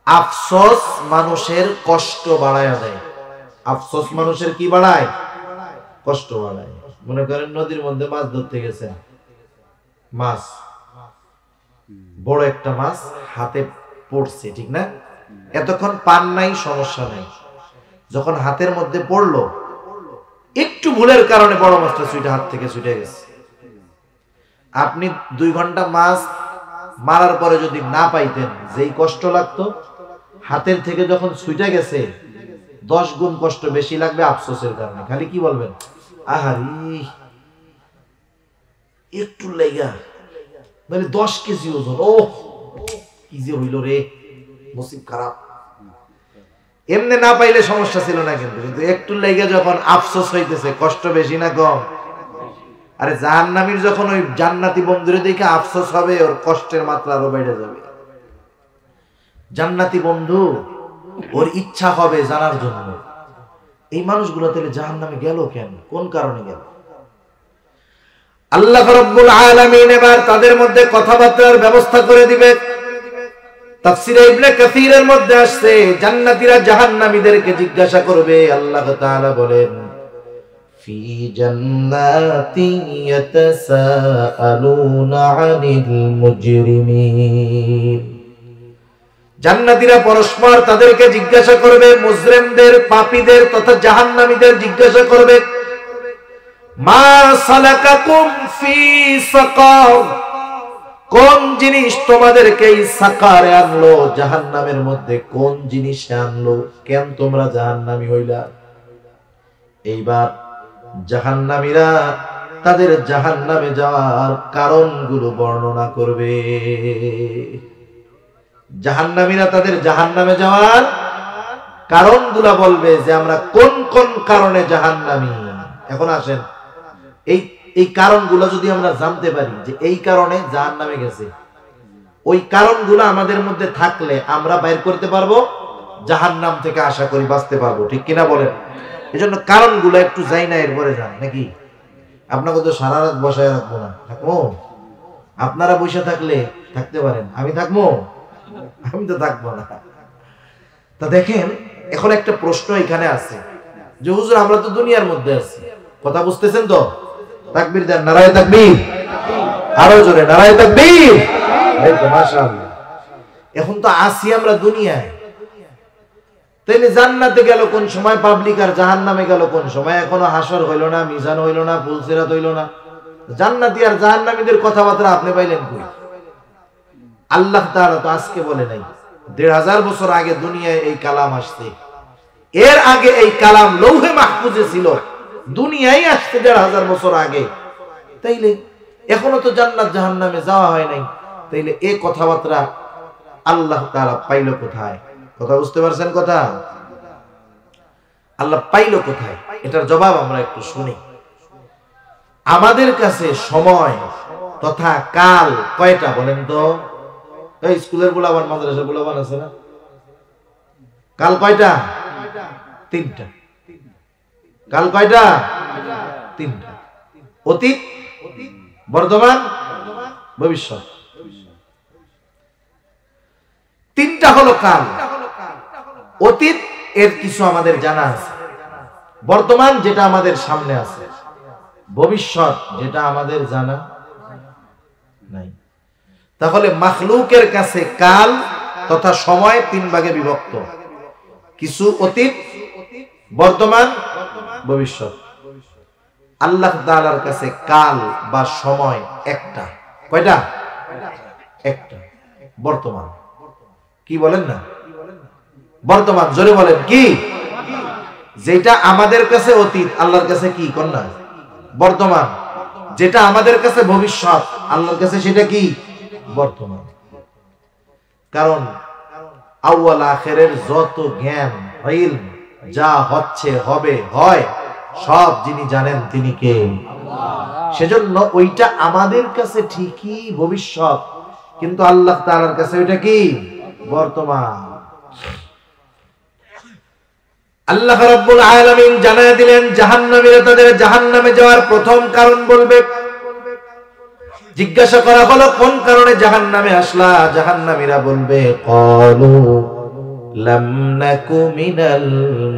আফসোস মানুষের কষ্ট বাড়ায় দেয়। আফসোস মানুষের কি বাড়ায়? কষ্ট বাড়ায়। মনে করেন নদীর মধ্যে মাছ ধরতে গেছে, মাছ বড় একটা মাছ হাতে পড়ছে, ঠিক না? এতক্ষণ পান নাই, সমস্যা নাই। যখন হাতের মধ্যে পড়লো, একটু ভুলের কারণে বড় মাছটা হাত থেকে ছুটে গেছে। আপনি 2 ঘন্টা মাছ মারার পরে যদি না পাইতেন, যেই কষ্ট লাগতো, হাতের থেকে যখন ছুটে গেছে 10 গুণ কষ্ট বেশি লাগবে আফসোসের কারণে। খালি কি বলবেন, আহারি একটু লেগা, মানে 10 কেজি ওজন, ও কি যে হইল রে, নসিব খারাপ। এমনি না পাইলে সমস্যা ছিল না, কিন্তু একটু লেগে যখন আফসোস হইতেছে, কষ্ট বেশি না কম? আরে জাহান্নামীর যখন ওই জান্নাতি বন্ধুরে দেখে আফসোস হবে, ওর কষ্টের মাত্রা আরো বেড়ে যাবে। জান্নাতি বন্ধু ওর ইচ্ছা হবে জানার জন্য, এই মানুষগুলো তাহলে জাহান্নামে গেল কেন, কোন কারণে গেল। আল্লাহ রাব্বুল আলামিন এবার তাদের মধ্যে কথাবার্তার ব্যবস্থা করে দিবে। তাফসীরে ইবনে কাসীরের মধ্যে আসছে, জান্নাতীরা জাহান্নামীদেরকে জিজ্ঞাসা করবে, আল্লাহ তাআলা বলেন, ফি জান্নাতি ইয়াতাসাআলুনা আনিল মুজরিমিন। জান্নাতীরা পরস্পর তাদেরকে জিজ্ঞাসা করবে, মুজরিমদের, পাপীদের তথা জাহান্নামীদের জিজ্ঞাসা করবে, মা সালাকাকুম ফি সাকার, কোন জিনিস তোমাদেরকে এই সাকারে আনলো, জাহান্নামের মধ্যে কোন জিনিসে আনলো, কেন তোমরা জাহান্নামী হইলা? এইবার জাহান্নামীরা তাদের জাহান্নামে যাওয়ার কারণগুলো বর্ণনা করবে। জাহান্নামীরা তাদের জাহান্নামে যাওয়ার কারণগুলো বলবে, যে আমরা কোন কোন কারণে জাহান্নামী। এখন আসেন, এই কারণগুলো যদি আমরা জানতে পারি যে এই কারণে জাহান্নামে গেছে, ওই কারণগুলো আমাদের মধ্যে থাকলে আমরা বাইর করতে পারবো, জাহান্নাম থেকে আশা করি বাঁচতে পারবো, ঠিক কিনা বলেন? এজন্য কারণগুলো একটু যাই না, এরপরে যান নাকি। আপনাকে তো সারা রাত বসায় রাখবো না, থাকবো? আপনারা বসে থাকলে থাকতে পারেন, আমি থাকবো? আমি তো থাকবো না। তা দেখেন, এখন একটা প্রশ্ন এখানে আছে যে হুজুর আমরা তো দুনিয়ার মধ্যে আছি, কথা বুঝতেছেন তো? তাকবীর দেন, নারায়ে তাকবীর, আরো জোরে নারায়ে তাকবীর। এই তো মাশাআল্লাহ। এখন তো আসি আমরা দুনিয়ায়, তাইলে জান্নাতে গেল কোন সময়, পাবলিক আর জাহান্নামে গেল কোন সময়? এখনো হাসর হইল না, মিজান হইল না, ফুলসিরাত হইল না। জান্নাতি আর জাহান্নামীদের কথাবার্তা আপনি পাইলেন কই? আল্লাহ তাআলা তো আজকে বলে নাই, ১৫০০ বছর আগে দুনিয়ায় এই কালাম আসছে। এর আগে এই কালাম লৌহে মাহফুজে ছিল, দুনিয়ায় আসছে ১৫০০ বছর আগে। তাইলে এখনো তো জান্নাত জাহান্নামে যাওয়া হয় নাই, তাইলে এই কথাবার্তা আল্লাহ তাআলা পাইল কোথায়? কথা বুঝতে পারছেন? কথা আল্লাহ পাইল কোথায়? এটার জবাব আমরা একটু শুনি। আমাদের কাছে সময় তথা কাল কয়টা বলেন তো? এই স্কুলের পোলাপান, মাদ্রাসার পোলাপান আছে না, কাল কয়টা? 3টা। কাল কয়টা? 3টা। অতীত, বর্তমান, ভবিষ্যৎ। তিনটা হলো কাল। অতীত এর কিছু আমাদের জানা আছে, বর্তমান যেটা আমাদের সামনে আছে, ভবিষ্যৎ যেটা আমাদের জানা নাই। তাহলে মাখলুকের কাছে কাল তথা সময় তিন ভাগে বিভক্ত, কিছু অতীত, বর্তমান, ভবিষ্যৎ। আল্লাহ তাআলার কাছে কাল বা সময় একটা। কয়টা? একটা, বর্তমান। কি বলেন না? বর্তমান, জোরে বলেন কি? যেটা আমাদের কাছে অতীত, আল্লাহর কাছে কি কন্যা? বর্তমান। যেটা আমাদের কাছে ভবিষ্যৎ, আল্লাহর কাছে সেটা কি? বর্তমান। কারণ আউয়াল আখিরের যত জ্ঞান, ইলম, যা হচ্ছে, হবে, হয়, সব যিনি জানেন তিনি কে? আল্লাহ। সেজন্য ওইটা আমাদের কাছে ঠিকই ভবিষ্যৎ, কিন্তু আল্লাহ তাআলার কাছে ওইটা কি? বর্তমান। আল্লাহ রাব্বুল আলামিন জানায় দিলেন জাহান্নামীরা তাদের জাহান্নামে যাওয়ার প্রথম কারণ বলবে। জিজ্ঞাসা করা হলো কোন কারণে জাহান্নামে আসলা? জাহান্নামীরা বলবে ক্বালু লাম নাকু মিনাল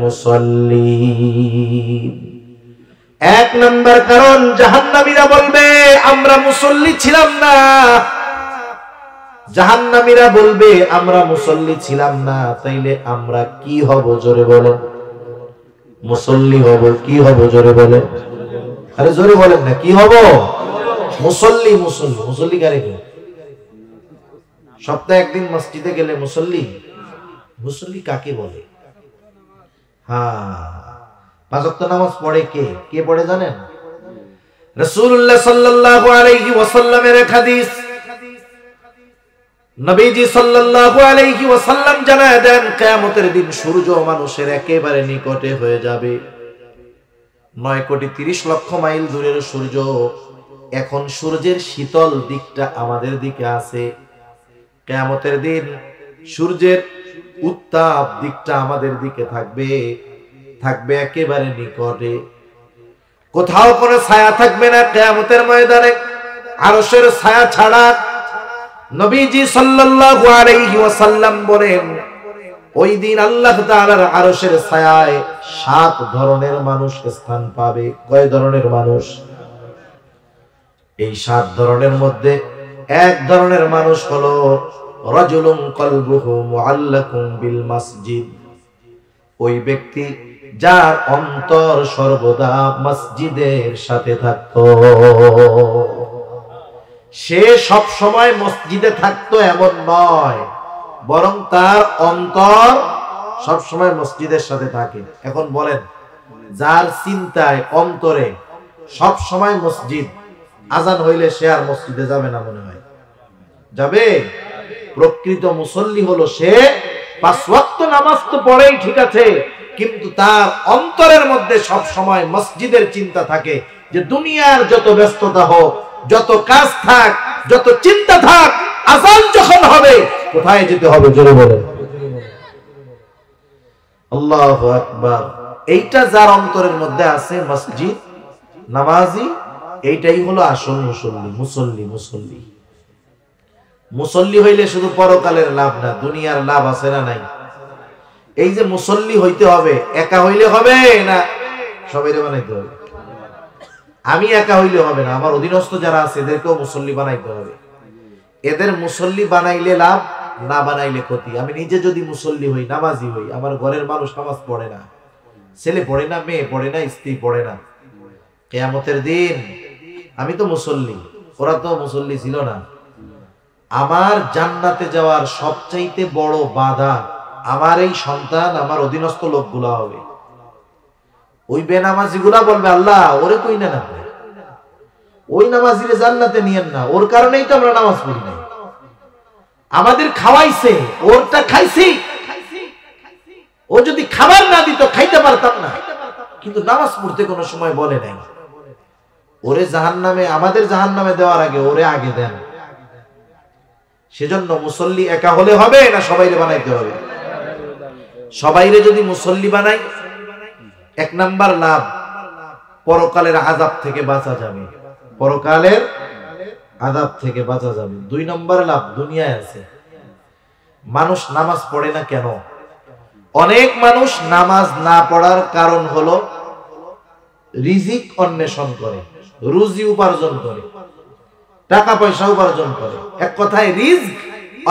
মুসাল্লিন। এক নাম্বার কারণ, জাহান্নামীরা বলবে আমরা মুসল্লি ছিলাম না। জাহান্নামীরা বলবে আমরা মুসল্লি ছিলাম না, তাইলে আমরা কি হব? জোরে বলেন। মুসল্লি হব। কি হব? জোরে বলেন। আরে জোরে বলেন না, কি হব? মুসল্লি। মুসল্লি, মুসল্লি কারে? সপ্তাহে একদিন মসজিদে গেলে মুসল্লি? মুসল্লি কাকে বলে? হ্যাঁ, পাঁচ ওয়াক্ত নামাজ পড়ে কে? কে পড়ে জানেন? রাসূলুল্লাহ সাল্লাল্লাহু আলাইহি ওয়াসাল্লামের এক হাদিস, নবীজি সাল্লাল্লাহু আলাইহি ওয়াসাল্লাম জানায় দেন কিয়ামতের দিন সূর্য মানুষের একেবারে নিকটে হয়ে যাবে। 9,30,00,000 মাইল দূরের সূর্য এখন সূর্যের শীতল দিকটা আমাদের দিকে আছে। কিয়ামতের দিন সূর্যের উত্তাপ দিকটা আমাদের দিকে থাকবে, থাকবে একেবারে নিকটে। কোথাও কোনো ছায়া থাকবে না কিয়ামতের ময়দানে, আরশের ছায়া ছাড়া। নবীজি সাল্লাল্লাহু আলাইহি ওয়াসাল্লাম বলেন ওই দিন আল্লাহ তাআলার আরশের ছায়ায় 7 ধরনের মানুষ স্থান পাবে। কয় ধরনের মানুষ? এই 7 ধরনের মধ্যে এক ধরনের মানুষ হলো রাজুলুন কলবুহু মুআল্লাকুন বিল মসজিদ। ওই ব্যক্তি যার অন্তর সর্বদা মসজিদের সাথে থাকতো। সে সব সময় মসজিদে থাকতো এমন নয়, বরং তার অন্তর সব সময় মসজিদের সাথে থাকে। এখন বলেন, যার চিন্তায় অন্তরে সব সময় মসজিদ, আজান হইলে সে আর মসজিদে যাবে না? মনে হয় যাবে? প্রকৃত মুসল্লি হলো সে 5 ওয়াক্ত নামাজ তো পড়েই, ঠিক আছে, কিন্তু তার অন্তরের মধ্যে সব সময় মসজিদের চিন্তা থাকে, যে দুনিয়ার যত ব্যস্ততা হোক, যত কাজ থাক, যত চিন্তা থাক, আযান যখন হবে কোথায় যেতে হবে? জোরে বলেন আল্লাহু আকবার। এইটা যার অন্তরের মধ্যে আছে, মসজিদ, নামাজি, এইটাই হলো আসল মুসল্লি। মুসল্লি মুসল্লি মুসল্লি হইলে শুধু পরকালের লাভ না, দুনিয়ার লাভ আছে না নাই? এই যে মুসল্লি হইতে হবে, একা হইলে হবে না সবাইরে বানাইতে হবে? আমি একা হইলে হবে না, আমার অধীনস্থ যারা আছে এদেরকেও মুসল্লি বানাইতে হবে। এদের মুসল্লি বানাইলে লাভ, না বানাইলে ক্ষতি। আমি নিজে যদি মুসল্লি হই, নামাজি হই, আমার ঘরের মানুষ নামাজ পড়ে না, ছেলে পড়ে না, মেয়ে পড়ে না, স্ত্রী পড়ে না, কিয়ামতের দিন আমি তো মুসল্লি, ওরা তো মুসল্লি ছিল না। আমার জান্নাতে যাওয়ার সবচাইতে বড় বাধা আমার এই সন্তান, আমার অধীনস্থ লোকগুলা হবে। ওই বেনামাজি গুলা বলবে আল্লাহ ওরে কই না, ওই নামাজিরে জান্নাতে নিয়েন না, ওর কারণেই তো আমরা নামাজ পড়ি নাই। আমাদের খাওয়াইছে, ওরটা খাইছি, ও যদি খাবার না দিত খাইতে পারতাম না, কিন্তু নামাজ পড়তে কোনো সময় বলে নাই। ওরে জাহান্নামে, আমাদের জাহান্নামে দেওয়ার আগে ওরে আগে দেন। সেজন্য মুসল্লি একা হলে হবে না সবাইরে বানাইতে হবে? সবাইরে যদি মুসল্লি বানাই, 1 নাম্বার লাভ, পরকালের আযাব থেকে বাঁচা যাবে। পরকালের আযাব থেকে বাঁচা যাবে। 2 নম্বর লাভ দুনিয়ায় আছে। মানুষ নামাজ পড়ে না কেন? অনেক মানুষ নামাজ না পড়ার কারণ হলো রিজিক অন্বেষণ করে, রুজি উপার্জন করে, টাকা পয়সা উপার্জন করে, এক কথায় রিজক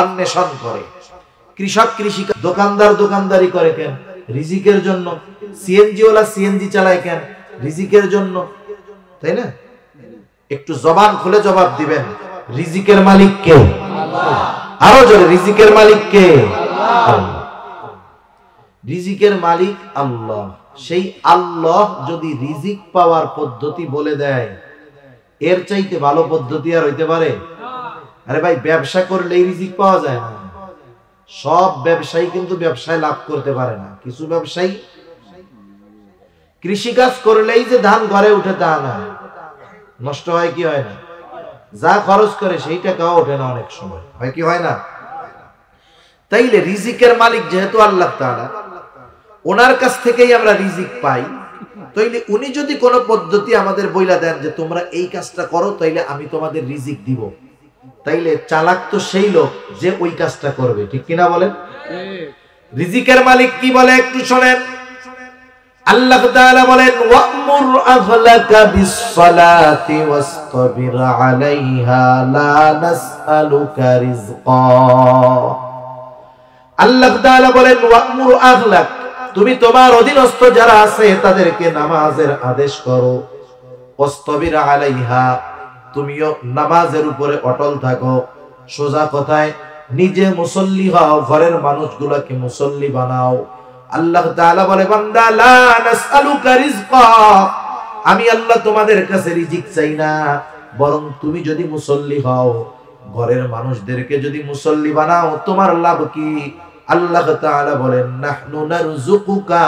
অন্বেষণ করে। কৃষক কৃষি, দোকানদার দোকানদারি করে কেন? রিজিকের জন্য। সিএনজি ওয়ালা সিএনজি চালায় কেন? রিজিকের জন্য, তাই না? একটু জবান খুলে জবাব দিবেন, রিজিকের মালিক কে? আরো জোরে, রিজিকের মালিক কে? রিজিকের মালিক আল্লাহ। সেই আল্লাহ যদি রিজিক পাওয়ার পদ্ধতি বলে দেয়, এর চাইতে ভালো পদ্ধতি আর হইতে পারে? আরে ভাই, ব্যবসা করলেই রিজিক পাওয়া যায় না। সব ব্যবসায়ী কিন্তু ব্যবসায় লাভ করতে পারে না। কিছু ব্যবসায়ী কৃষিকাজ করলেই যে ধান ঘরে উঠে তা না, নষ্ট হয় কি হয় না? যা খরচ করে সেই টাকাও ওঠে না, অনেক সময় হয় কি হয় না? তাইলে রিজিকের মালিক যেহেতু আল্লাহ তাআলা, ওনার কাছ থেকেই আমরা রিজিক পাই। তাইলে উনি যদি কোনো পদ্ধতি আমাদের বইলা দেন যে তোমরা এই কাজটা করো, তাইলে আমি তোমাদের রিজিক দিব, তাইলে চালাক তো সেই লোক যে ওই কাজটা করবে, ঠিক কিনা বলেন? রিজিকের মালিক কি বলে একটু শোনেন। আল্লাহ তাআলা বলেন, ওয়া'মুর আহলাকা বিস-সালাতি ওয়াসতাবির আলাইহা লা নাসআলুকা রিজকা। আল্লাহ তাআলা বলেন, ওয়া'মুর আহলাক, তুমি তোমার অধীনস্থ যারা আছে তাদেরকে নামাজের আদেশ করো। ওয়াসতাবির আলাইহা, তুমিও নামাজের উপরে অটল থাকো। সোজা কথায় নিজে মুসল্লি হও, ঘরের মানুষগুলোকে মুসল্লি বানাও। আল্লাহ তাআলা বলে, বান্দা লা নাসআলুকা রিজকা, আমি আল্লাহ তোমাদের কাছে রিজিক চাই না, বরং তুমি যদি মুসল্লি হও, ঘরের মানুষদেরকে যদি মুসল্লি বানাও, তোমার লাভ কি? আল্লাহ তাআলা বলেন, নাহনু নারযুকুকা,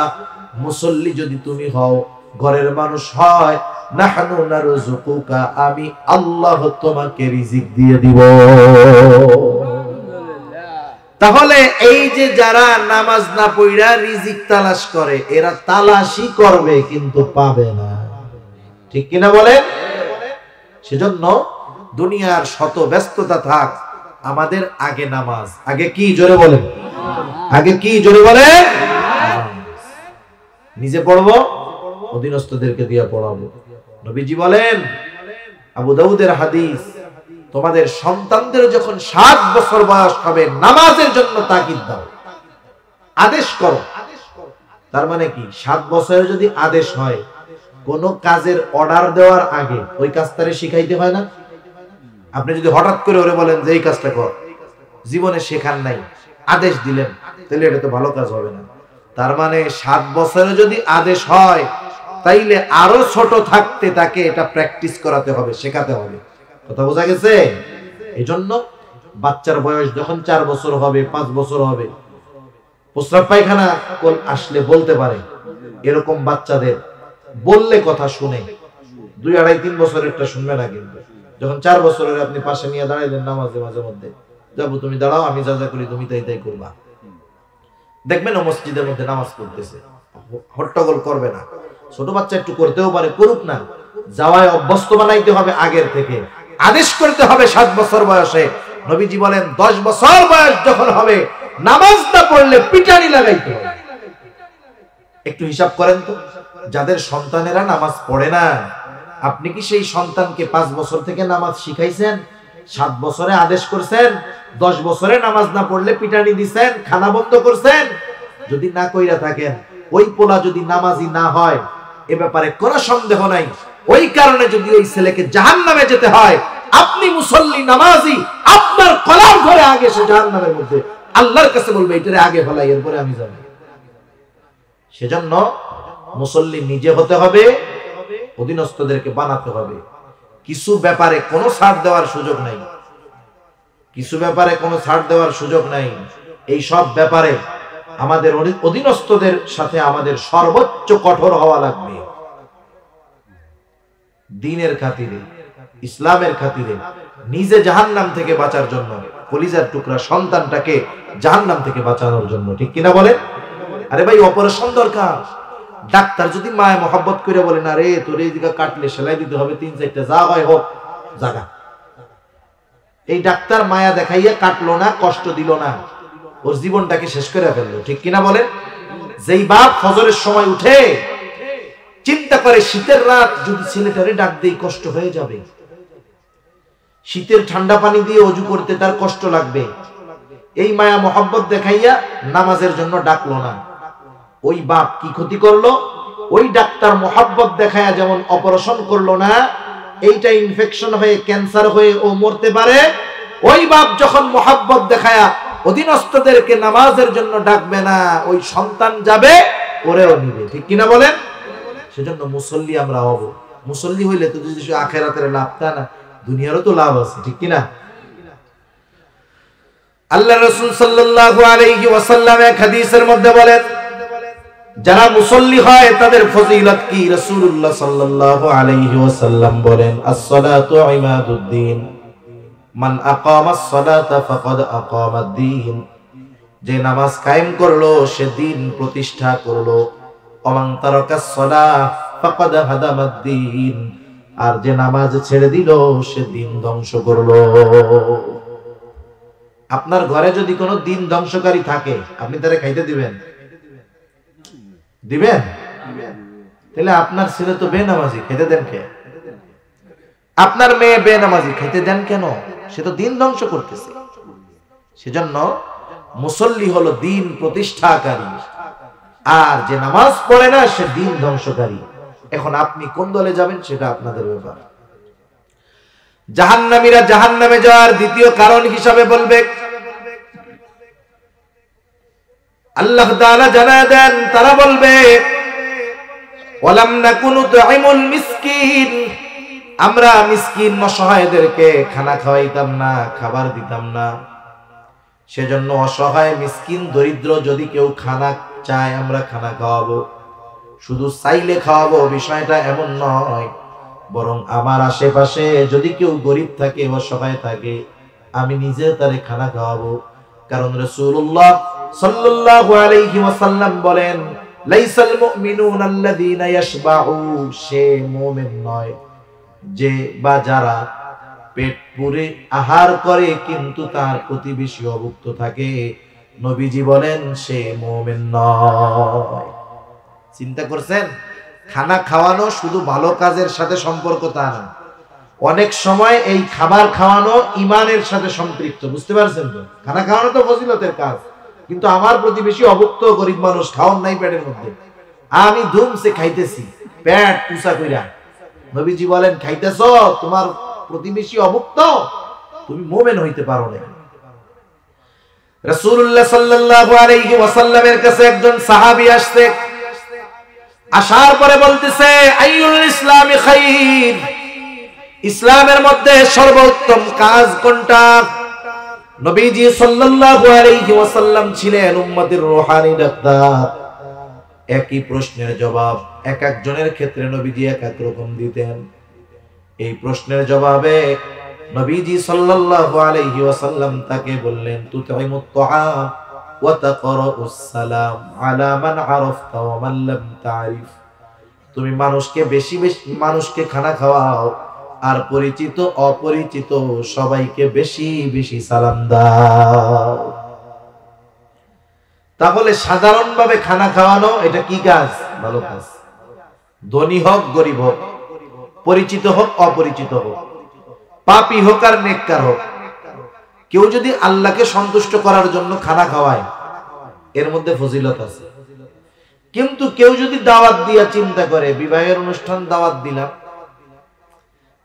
মুসল্লি যদি তুমি হও, ঘরের মানুষ হয়, নাহনু নারযুকুকা, আমি আল্লাহ তোমাকে রিজিক দিয়ে দিব। তাহলে এই যে যারা নামাজ না পড়া রিজিক তালাশ করে, এরা তালাশই করবে কিন্তু পাবে না, ঠিক কিনা বলেন? সেজন্য দুনিয়ার শত ব্যস্ততা থাক, আমাদের আগে নামাজ। আগে কি? জোরে বলেন, আগে কি? জোরে বলেন। নিজে পড়বো, অধীনস্থদেরকে দিয়ে পড়াবো। নবীজি বলেন, আবু দাউদের হাদিস, তোমাদের সন্তানদের যখন 7 বছর বয়স হবে, নামাজের জন্য তাকিদ দাও, আদেশ করো। তার মানে কি? 7 বছরে যদি আদেশ হয়, কোন কাজের অর্ডার দেওয়ার আগে ওই কাজটারে শিখাইতে হয় না? আপনি যদি হঠাৎ করে ওরে বলেন যে এই কাজটা কর, জীবনে শেখার নাই, আদেশ দিলেন, তাহলে এটা তো ভালো কাজ হবে না। তার মানে 7 বছরে যদি আদেশ হয়, তাইলে আরো ছোট থাকতে তাকে এটা প্র্যাকটিস করাতে হবে, শেখাতে হবে। কথা বোঝা গেছে? এই জন্য বাচ্চার বয়স যখন 4 বছর হবে, 5 বছর হবে, প্রস্রাব পায়খানা আসলে বলতে পারে, এরকম বাচ্চাদের বললে কথা শুনে। 2, 2.5, 3 বছরেরটা শুনবে না, কিন্তু যখন 4 বছরের আপনি পাশে নিয়ে দাঁড়াইলেন নামাজে, মাঝে মধ্যে যাবো, তুমি দাঁড়াও, আমি যা যা করি তুমি তাই তাই করবা, দেখবেন ও মসজিদের মধ্যে নামাজ পড়তেছে, হট্টগোল করবে না। ছোট বাচ্চা একটু করতেও পারে, করুক না, যাওয়ায় অভ্যস্ত বানাইতে হবে আগের থেকে, আদেশ করতে হবে 7 বছর বয়সে। নবীজি বলেন 10 বছর বয়স যখন হবে, নামাজ না পড়লে পিটানি লাগাইতে হবে। একটু হিসাব করেন তো, যাদের সন্তানেরা নামাজ পড়ে না, আপনি কি সেই সন্তানকে 5 বছর থেকে নামাজ শিখাইছেন? 7 বছরে আদেশ করছেন? 10 বছরে নামাজ না পড়লে পিটানি দিছেন, খানা বন্ধ করছেন? যদি না কইরা থাকেন, ওই পোলা যদি নামাজি না হয়, এ ব্যাপারে কোনো সন্দেহ নাই, ওই কারণে যদি ওই ছেলেকে জাহান্নামে যেতে হয়, আপনি মুসল্লি নামাজি, আপনার কলার ধরে আগে সে জাহান্নামের মধ্যে, আল্লাহর কাছে বলবে এটারে আগে ফেলাই, এরপরে আমি যাব। সেজন্য মুসল্লি নিজে হতে হবে, অধীনস্থদেরকে বানাতে হবে। কিছু ব্যাপারে কোনো ছাড় দেওয়ার সুযোগ নাই, কিছু ব্যাপারে কোনো ছাড় দেওয়ার সুযোগ নাই। এই সব ব্যাপারে আমাদের অধীনস্থদের সাথে আমাদের সর্বোচ্চ কঠোর হওয়া লাগবে, দ্বীনের খাতিরে, ইসলামের খাতিরে, নিজে জাহান্নাম থেকে বাঁচার জন্য, কলিজার টুকরা সন্তানটাকে জাহান্নাম থেকে বাঁচানোর জন্য, ঠিক কিনা বলেন? আরে ভাই, অপারেশন দরকার, ডাক্তার যদি মায় মহব্বত করে বলে না রে তোর এই দিকে কাটলে সেলাই দিতে হবে 3-4টা, যা হয় হোক জাগা, এই ডাক্তার মায়া দেখাইয়া কাটলো না, কষ্ট দিল না, ওর জীবনটাকে শেষ করে ফেললো। ঠিক কিনা বলেন? যেই বাপ ফজরের সময় উঠে চিন্তা করে শীতের রাত যদি ছেলেটারে ডাক দেই কষ্ট হয়ে যাবে, শীতের ঠান্ডা পানি দিয়ে অজু করতে তার কষ্ট লাগবে, এই মায়া মহব্বত দেখাইয়া নামাজের জন্য ডাকলো না, ওই বাপ কি ক্ষতি করলো? ওই ডাক্তার মহব্বত দেখাইয়া যেমন অপারেশন করলো না, এইটা ইনফেকশন হয়ে ক্যান্সার হয়ে ও মরতে পারে, ওই বাপ যখন মহব্বত দেখায়া অধীনস্থদেরকে নামাজের জন্য ডাকবে না, ওই সন্তান যাবে ওরেও নিবে। ঠিক কিনা বলেন? সেজন্য মুসল্লি আমরা হব। মুসল্লি হইলে তো যদি আখিরাতের লাভ তা না, দুনিয়ারও তো লাভ আছে। ঠিক কিনা? আল্লাহ রাসূল সাল্লাল্লাহু আলাইহি ওয়াসাল্লাম এক হাদিসের মধ্যে বলেন, যারা মুসল্লি হয় তাদের ফজিলত কি? রাসূলুল্লাহ সাল্লাল্লাহু আলাইহি ওয়াসাল্লাম বলেন, আস-সালাতু ইমাদুদ্দিন, মান আকামাস সালাতা ফাকাদ আকামাদ-দ্বীন, যে নামাজ কায়েম করলো সে দিন প্রতিষ্ঠা করলো, ওমান তারাকাস সালাহ ফাকাদ হাদামাদ-দ্বীন, আর যে নামাজ ছেড়ে দিল সে দিন ধ্বংস করলো। আপনার ঘরে যদি কোনো দিন ধ্বংসকারী থাকে আপনি তারে খাইতে দিবেন? দিবেন? তাহলে আপনার ছেলে তো বেনামাজি, খেতে দেন কে? আপনার মেয়ে বেনামাজি, খেতে দেন কেন? সে তো দিন ধ্বংস করতেছে। সেজন্য মুসল্লি হলো দিন প্রতিষ্ঠাকারী, আর যে নামাজ পড়ে না সে দিন ধ্বংসকারী। এখন আপনি কোন দলে যাবেন সেটা আপনাদের ব্যাপার। জাহান্নামীরা জাহান্নামে যাওয়ার দ্বিতীয় কারণ হিসাবে বলবে, আল্লাহ তাআলা জানায় দেন, তারা বলবে, ওয়ালাম নাকুনু তুইমুল মিসকিন, আমরা মিসকিন অসহায়দেরকে খানা খাওয়াইতাম না, খাবার দিতাম না। সেজন্য অসহায় মিসকিন দরিদ্র যদি কেউ খানা চায় আমরা খানা খাওয়াবো। শুধু চাইলে খাওয়াবো বিষয়টা এমন নয়, বরং আমার আশেপাশে যদি কেউ গরিব থাকে, অসহায় থাকে, আমি নিজে তারে খানা খাওয়াবো। কারণ রাসূলুল্লাহ সাল্লাল্লাহু আলাইহি ওয়াসাল্লাম বলেন, লাইসাল মুমিনুনা আল্লাযীনা ইয়াশবাউ, সে মুমিন নয় যে বা যারা পেট পুরে আহার করে কিন্তু তার প্রতিবেশী অভুক্ত থাকে। নবীজি বলেন সে মুমিন নয়। চিন্তা করছেন? খানা খাওয়ানো শুধু ভালো কাজের সাথে সম্পর্ক তা না, অনেক সময় এই খাবার খাওয়ানো ইমানের সাথে সম্পৃক্ত। বুঝতে পারছেন তো? খানা খাওয়ানো তো ফজিলতের কাজ, কিন্তু আমার প্রতিবেশী অভুক্ত গরিব মানুষ, খাওয়ান নাই পেটের মধ্যে, আমি ধুমসে খাইতেছি পেট উঁচা কইরা, নবীজি বলেন খাইতেছ, তোমার প্রতিবেশী অভুক্ত, তুমি মুমিন হইতে পারো না। রাসূলুল্লাহ সাল্লাল্লাহু আলাইহি ওয়াসাল্লামের কাছে একজন সাহাবী আসছে, আসার পরে বলতেছে, আইয়ুল ইসলামি খাইর, ইসলামের মধ্যে সর্বোত্তম কাজ কোনটা? নবীজি সাল্লাল্লাহু আলাইহি ওয়াসাল্লাম ছিলেন উম্মতের রূহানি ডাক্তার। একই প্রশ্নের জবাব এক একজনের ক্ষেত্রে নবীজি এক এক রকম দিতেন। এই প্রশ্নের জবাবে নবীজি সাল্লাল্লাহু আলাইহি ওয়াসাল্লাম তাকে বললেন, তুতঈমুত তাআম ওয়া তাকরাউস সালাম আলা মান আরাফতা ওয়া মান লাম তা'রিফ, তুমি মানুষকে বেশি বেশি মানুষকে খানা খাওয়াও, আর পরিচিত অপরিচিত সবাইকে বেশি বেশি সালাম দাও। তাহলে সাধারণভাবে খানা খাওয়ানো এটা কি কাজ? ভালো কাজ। ধনী হোক গরিব হোক, পরিচিত হোক অপরিচিত হোক, পাপী হোক আর নেককার হোক, কেউ যদি আল্লাহকে সন্তুষ্ট করার জন্য খানা খাওয়ায় এর মধ্যে ফজিলত আছে। কিন্তু কেউ যদি দাওয়াত দিয়া চিন্তা করে, বিবাহের অনুষ্ঠান দাওয়াত দিলাম,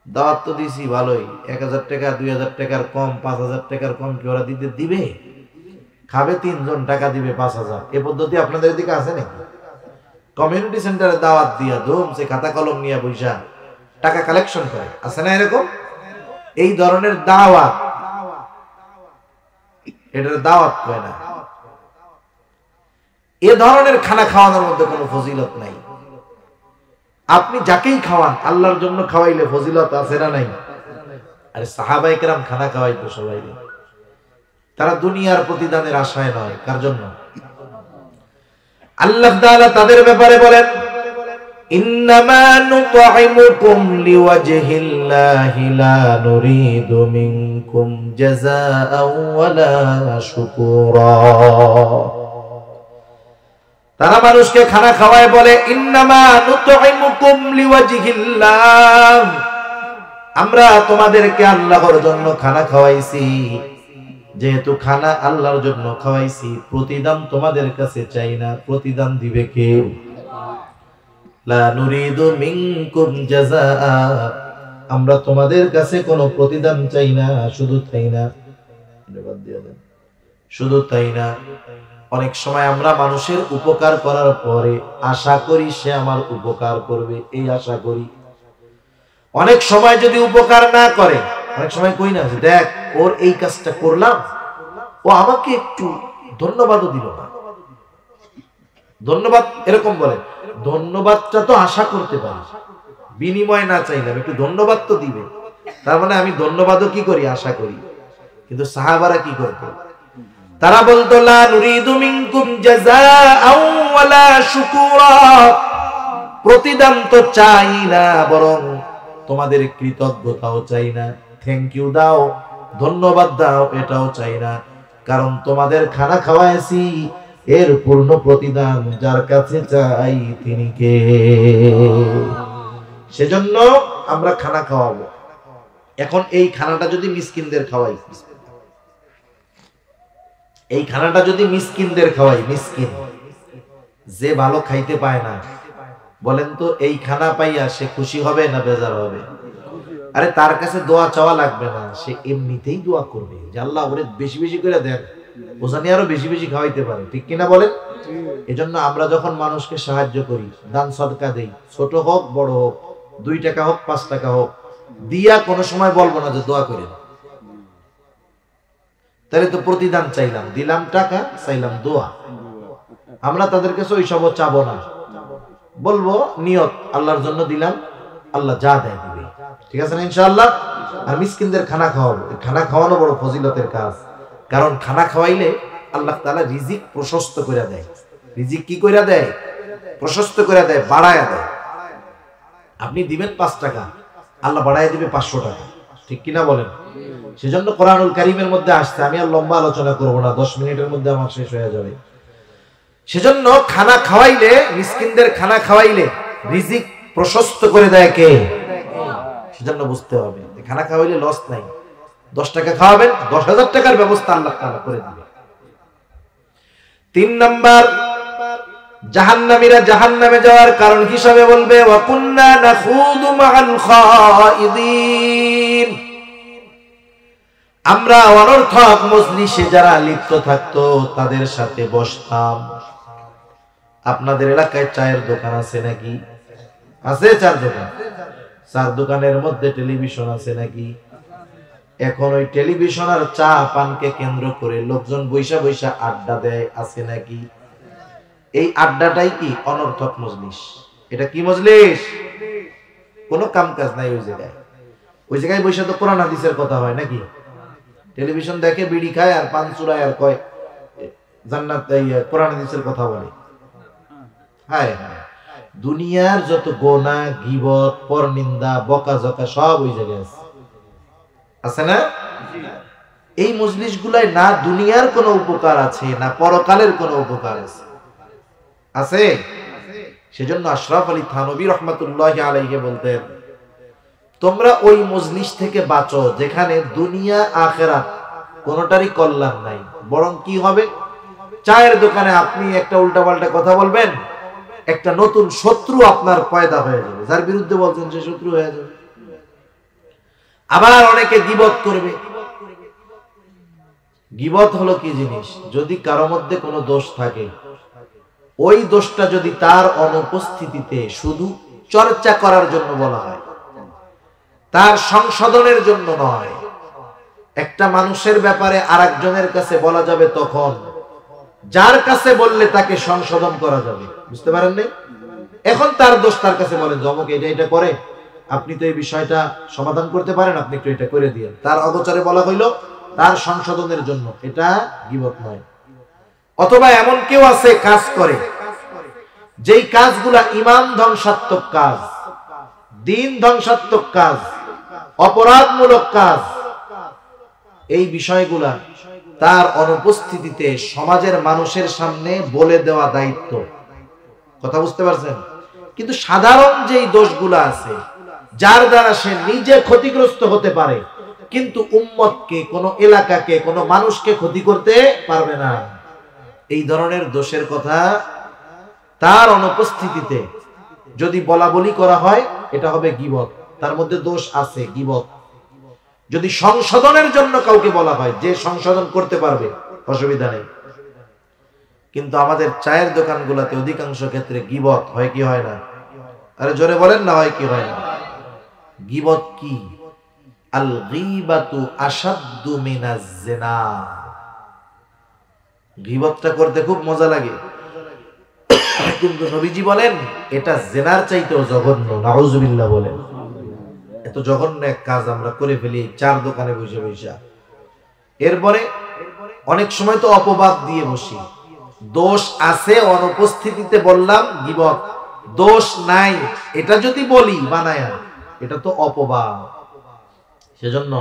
দাওয়াত তো দিছি ভালোই, 1000 টাকা 2000 টাকার কম 5000 টাকার কম কি ওরা দিতে দিবে? খাবে 3 জন, টাকা দিবে 5000। এই পদ্ধতি আপনাদের দিকে আছে নাকি? কমিউনিটি সেন্টারে দাওয়াত দিয়া ধুমসে খাতা কলম নিয়ে বইসা টাকা কালেকশন করে, আছে না এরকম? এই ধরনের দাওয়াত, এটার দাওয়াত কয় না। এ ধরনের খানা খাওয়ানোর মধ্যে কোনো ফজিলত নাই। আপনি যাকেই খাওয়ান আল্লাহর জন্য খাওয়াইলে ফজিলত আছে না নাই? আরে সাহাবায়ে কেরাম খানা খাওয়াইতো সবাই, তারা দুনিয়ার প্রতিদানের আশায় নয়। কার জন্য? আল্লাহ তাআলা তাদের ব্যাপারে বলেন, ইন্নামা নুতঈমুকুম লিওয়াজহিল্লাহি লা নুরিদু মিনকুম জাযাআন ওয়ালা শুকুরা। তারা মানুষকে খানা খাওয়ায় বলে ইন্নামা নুতঈমুকুম লিওয়াজহিল্লাহ, আমরা তোমাদেরকে আল্লাহর জন্য খানা খাওয়াইছি, যেহেতু খানা আল্লাহর জন্য খাওয়াইছি প্রতিদান তোমাদের কাছে চাই না। প্রতিদান দিবে কে? লা নুরিদু মিনকুম জাযাআ, আমরা তোমাদের কাছে কোনো প্রতিদান চাই না। শুধু তাই না, শুধু তাই না, অনেক সময় আমরা মানুষের উপকার করার পরে আশা করি সে আমার উপকার করবে, এই আশা করি। অনেক সময় যদি উপকার না করে, অনেক সময় কই না যে দেখ ওর এই কাজটা করলাম, ও আমাকে একটু ধন্যবাদও দিল না। ধন্যবাদ এরকম বলে, ধন্যবাদটা তো আশা করতে পারি, বিনিময় না চাইলাম, একটু ধন্যবাদ তো দিবে। তার মানে আমি ধন্যবাদও কি করি? আশা করি। কিন্তু সাহাবারা কি করতো? তারা বলতো লা নুরিদু মিনকুম জাযাআন ওয়ালা শুকুরা, প্রতিদান তো চাই না, বরং তোমাদের কৃতজ্ঞতাও চাই না, থ্যাংক ইউ দাও, ধন্যবাদ দাও, এটাও চাই না। কারণ তোমাদের খানা খাওয়াইছি, এর পূর্ণ প্রতিদান যার কাছে চাই তিনি কে? সেজন্য আমরা খানা খাওয়াবো। এখন এই খানাটা যদি মিসকিনদের খাওয়াই, এই খানাটা যদি মিসকিনদের খাওয়াই, মিসকিন যে ভালো খাইতে পায় না, বলেন তো এই খানা পাইয়া সে খুশি হবে না বেজার হবে? আরে তার কাছে দোয়া চাওয়া লাগবে না, সে এমনিতেই দোয়া করবে যে আল্লাহ ওরে বেশি বেশি করে দেন, ওজানি আরো বেশি বেশি খাওয়াইতে পারে। ঠিক কিনা বলেন? এজন্য আমরা যখন মানুষকে সাহায্য করি, দান সদকা দেই, ছোট হোক বড় হোক, 2 টাকা হোক 5 টাকা হোক, দিয়া কোনো সময় বলবো না যে দোয়া করেন। তাহলে তো প্রতিদান চাইলাম, দিলাম টাকা, চাইলাম দোয়া। আমরা তাদের কাছে ওই সব চাবো না, বলবো নিয়ত আল্লাহর জন্য দিলাম, আল্লাহ যা দেয় দিবে। ঠিক আছে না ইনশাআল্লাহ? আর মিসকিনদের খানা খাওয়াবো। খানা খাওয়ানো বড় ফজিলতের কাজ, কারণ খানা খাওয়াইলে আল্লাহ তাআলা রিজিক প্রশস্ত করে দেয়। রিজিক কি করে দেয়? প্রশস্ত করে দেয়, বাড়ায় দেয়। আপনি দিবেন 5 টাকা, আল্লাহ বাড়ায় দিবে 500 টাকা। ঠিক কিনা বলেন? সেজন্য কোরআনুল কারীমের মধ্যে আসছে, আমি আর লম্বা আলোচনা করব না, 10 মিনিটের মধ্যে আমার শেষ হয়ে যাবে। সেজন্য খানা খাওয়াইলে, মিসকিনদের খানা খাওয়াইলে রিজিক প্রশস্ত করে দেয় কে? সেজন্য বুঝতে হবে খানা খাওয়াইলে লস নাই। 10 টাকা খাওয়াবেন, 10,000 টাকার ব্যবস্থা আল্লাহ তাআলা করে দিবে। 3 নাম্বার, জাহান্নামীরা জাহান্নামে যাওয়ার কারণ হিসাবে বলবে ওয়া কুন্না নাখুদু মাআল খায়িদিন, আমরা অনর্থক মজলিসে যারা লিপ্ত থাকতো তাদের সাথে বসতাম। আপনাদের এলাকায় চায়ের দোকান আছে নাকি? আছে চার দোকান? 4 দোকানের মধ্যে টেলিভিশন আছে নাকি? এখন ওই টেলিভিশন আর চা পানকে কেন্দ্র করে লোকজন বৈশা বৈশা আড্ডা দেয়, আছে নাকি? এই আড্ডাটাই কি? অনর্থক মজলিস। এটা কি মজলিস? কোনো কাম কাজ নাই ওই জায়গায়। ওই জায়গায় বৈশা তো কোরআন হাদিসের কথা হয় নাকি? টেলিভিশন দেখে, বিড়ি খায় আর পান চুরায় আর কয় জান্নাত, কোরআন হাদিসের কথা বলে। হায় হায়, দুনিয়ার যত গোনা, গীবত, পরনিন্দা, বকাঝকা সব ওই জায়গায় আছে, আছে না? এই মজলিসগুলাই না দুনিয়ার কোনো উপকার আছে, না পরকালের কোনো উপকার আছে, আছে? সেজন্য আশরাফ আলী থানভী রহমাতুল্লাহি আলাইহি বলতেন, তোমরা ওই মজলিস থেকে বাঁচো যেখানে দুনিয়া আখিরাত কোনোটারই কল্যাণ নাই। বরং কি হবে? চায়ের দোকানে আপনি একটা উল্টাপাল্টা কথা বলবেন, একটা নতুন শত্রু আপনার পয়দা হয়ে যাবে, যার বিরুদ্ধে বলছেন সে শত্রু হয়ে যাবে। আবার অনেকে গীবত করবে। গীবত হলো কি জিনিস? যদি কারো মধ্যে কোনো দোষ থাকে, ওই দোষটা যদি তার অনুপস্থিতিতে শুধু চর্চা করার জন্য বলা হয়, তার সংশোধনের জন্য নয়। একটা মানুষের ব্যাপারে আরেকজনের কাছে বলা যাবে তখন যার কাছে বললে তাকে সংশোধন করা যাবে। বুঝতে পারেন নাই? এখন তার দোষ তার কাছে বলেন, জমক এটা এটা করে, আপনি তো এই বিষয়টা সমাধান করতে পারেন, আপনি একটু এটা করে দিয়েন। তার অগোচরে বলা হইল তার সংশোধনের জন্য, এটা গীবত নয়। অথবা এমন কেউ আছে কাজ করে, যেই কাজগুলা ইমান ধ্বংসাত্মক কাজ, দিন ধ্বংসাত্মক কাজ, অপরাধমূলক কাজ, এই বিষয়গুলা তার অনুপস্থিতিতে সমাজের মানুষের সামনে বলে দেওয়া দায়িত্ব। কথা বুঝতে পারছেন? কিন্তু সাধারণ যেই দোষগুলা আছে, যার দ্বারা সে নিজে ক্ষতিগ্রস্ত হতে পারে কিন্তু উম্মতকে, কোন এলাকাকে, কোন মানুষকে ক্ষতি করতে পারবে না, এই ধরনের দোষের কথা তার অনুপস্থিতিতে যদি বলা বলি করা হয়, এটা হবে গীবত। তার মধ্যে দোষ আছে, গীবত। যদি সংশোধনের জন্য কাউকে বলা হয়, যে সংশোধন করতে পারবে, অসুবিধা নেই। কিন্তু আমাদের চায়ের দোকানগুলোতে অধিকাংশ ক্ষেত্রে গীবত হয় কি হয় না? আরে জোরে বলেন না, হয় কি হয় না? গীবত কি? আল গীবাতু আশাদ্দু মিনাজ জিনা। গীবতটা করতে খুব মজা লাগে, কিন্তু নবীজি বলেন এটা জিনার চাইতেও জঘন্য। নাউজুবিল্লাহ বলেন। এত জঘন্য এক কাজ আমরা করে ফেলি চার দোকানে বসে বসে। এরপরে অনেক সময় তো অপবাদ দিয়ে বসি। দোষ আছে, অনুপস্থিতিতে বললাম গীবত। দোষ নাই এটা যদি বলি বানায়া, এটা তো অপবাদ। সেজন্য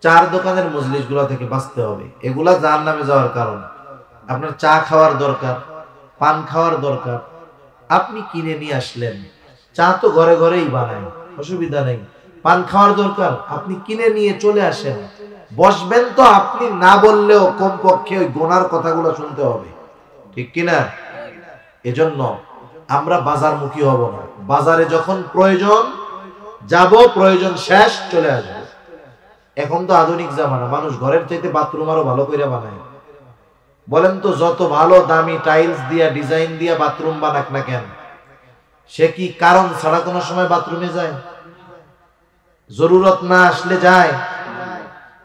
চার দোকানের মজলিসগুলো থেকে বাঁচতে হবে। এগুলা জাহান্নামে যাওয়ার কারণ। আপনার চা খাওয়ার দরকার, পান খাওয়ার দরকার, আপনি কিনে নিয়ে আসলেন। চা তো ঘরে ঘরেই বানায়, অসুবিধা নেই। পান খাওয়ার দরকার, আপনি কিনে নিয়ে চলে আসেন। বসবেন তো আপনি না বললেও কমপক্ষে ওই গোনার কথাগুলো শুনতে হবে, ঠিক কিনা? এজন্য আমরা বাজারমুখী হব না। বাজারে যখন প্রয়োজন যাব, প্রয়োজন শেষ চলে আসবো। এখন তো আধুনিক জামানা, মানুষ ঘরের চাইতে বাথরুম আরো ভালো করে বানায়। বলেন তো, যত ভালো দামি টাইলস দিয়া, ডিজাইন দিয়া বাথরুম বানাক না কেন, সে কি কারণ ছাড়া কোনো সময় বাথরুমে যায়? জরুরত না আসলে যায়।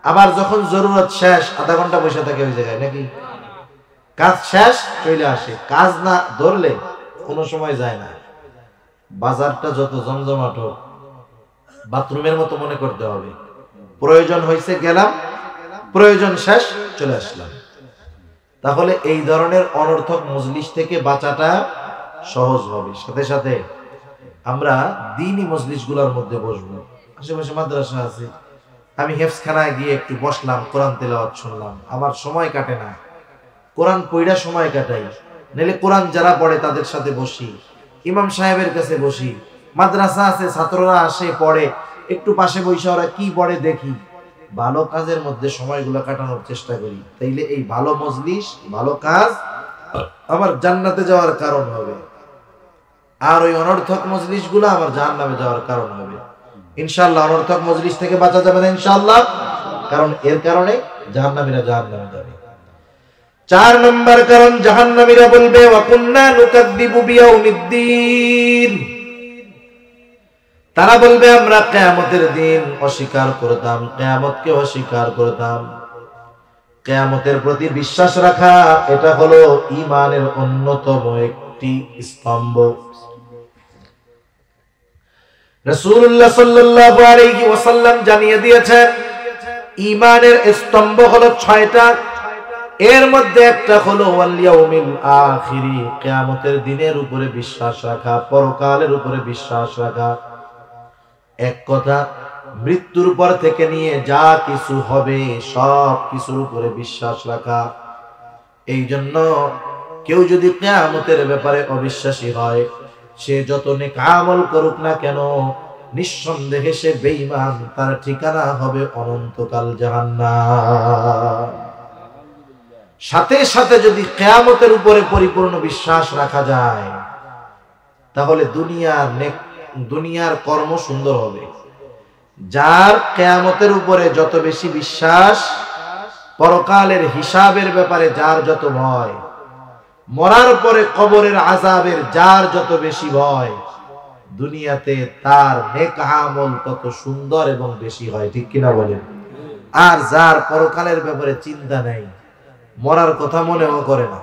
আবার যখন জরুরত শেষ, আধা ঘন্টা বসে থাকে ওই জায়গায়, নাকি? কাজ শেষ চলে আসে, কাজ না ধরলে কোনো সময় যায় না। বাজারটা যত জমজমাট হোক, বাথরুমের মতো মনে করতে হবে। প্রয়োজন হয়েছে গেলাম, প্রয়োজন শেষ চলে আসলাম। তাহলে এই ধরনের অনর্থক মজলিস থেকে বাঁচাটা সহজ হবে। সাথে সাথে আমরা দ্বীনি মজলিসগুলোর মধ্যে বসবো। আশেপাশে মাদ্রাসা আছে, আমি হেফজখানায় গিয়ে একটু বসলাম, কোরআন তেলাওয়াত শুনলাম। আমার সময় কাটে না, কোরআন পড়া সময় কাটাই। নাহলে কোরআন যারা পড়ে তাদের সাথে বসি, ইমাম সাহেবের কাছে বসি। মাদ্রাসা আছে, ছাত্ররা আসে পড়ে, একটু পাশে বসে ওরা কি পড়ে দেখি। ভালো কাজের মধ্যে সময়গুলো কাটানোর চেষ্টা করি। তাইলে এই ভালো মজলিস, ভালো কাজ আমার জান্নাতে যাওয়ার কারণ হবে, আর ওই অনর্থক মজলিসগুলো আমার জাহান্নামে যাওয়ার কারণ হবে। ইনশাআল্লাহ অনর্থক মজলিস থেকে বাঁচা যাবে না ইনশাআল্লাহ, কারণ এর কারণে জাহান্নামীরা জাহান্নামে যাবে। 4 নম্বর কারণ, জাহান্নামীরা বলবে ওয়া কুননা নুকাদ্দিবু বিয়াউমিদ্দিন। তারা বলবে আমরা কিয়ামতের দিন অস্বীকার করতাম, কিয়ামতকে অস্বীকার করতাম। কিয়ামতের প্রতি বিশ্বাস রাখা, এটা হলো ঈমানের অন্যতম একটি স্তম্ভ। রাসূলুল্লাহ সাল্লাল্লাহু আলাইহি ওয়াসাল্লাম জানিয়ে দিয়েছেন ঈমানের স্তম্ভ হলো 6টা। এর মধ্যে একটা হলো ওয়াল ইয়াউমিল আখিরি, কিয়ামতের দিনের উপরে বিশ্বাস রাখা, পরকালের উপরে বিশ্বাস রাখা। এক কথা, মৃত্যুর পর থেকে নিয়ে যা কিছু হবে সব কিছুর উপরে বিশ্বাস রাখা। এই জন্য কেউ যদি কিয়ামতের ব্যাপারে অবিশ্বাসী হয়, সে যত নেক আমল করুক না কেন, নিঃসন্দেহে সে বেঈমান, তার ঠিকানা হবে অনন্তকাল জাহান্নাম। সাথে সাথে যদি কিয়ামতের উপরে পরিপূর্ণ বিশ্বাস রাখা যায়, তাহলে দুনিয়ার কর্ম সুন্দর হবে। যার কিয়ামতের উপরে যত বেশি বিশ্বাস, পরকালের হিসাবের ব্যাপারে যার যত ভয়, মরার পরে কবরের আযাবের যার যত বেশি ভয়, দুনিয়াতে তার নেক আমল তত সুন্দর এবং বেশি হয়, ঠিক কিনা বলেন? আর যার পরকালের ব্যাপারে চিন্তা নাই, মরার কথা মনেও করে না,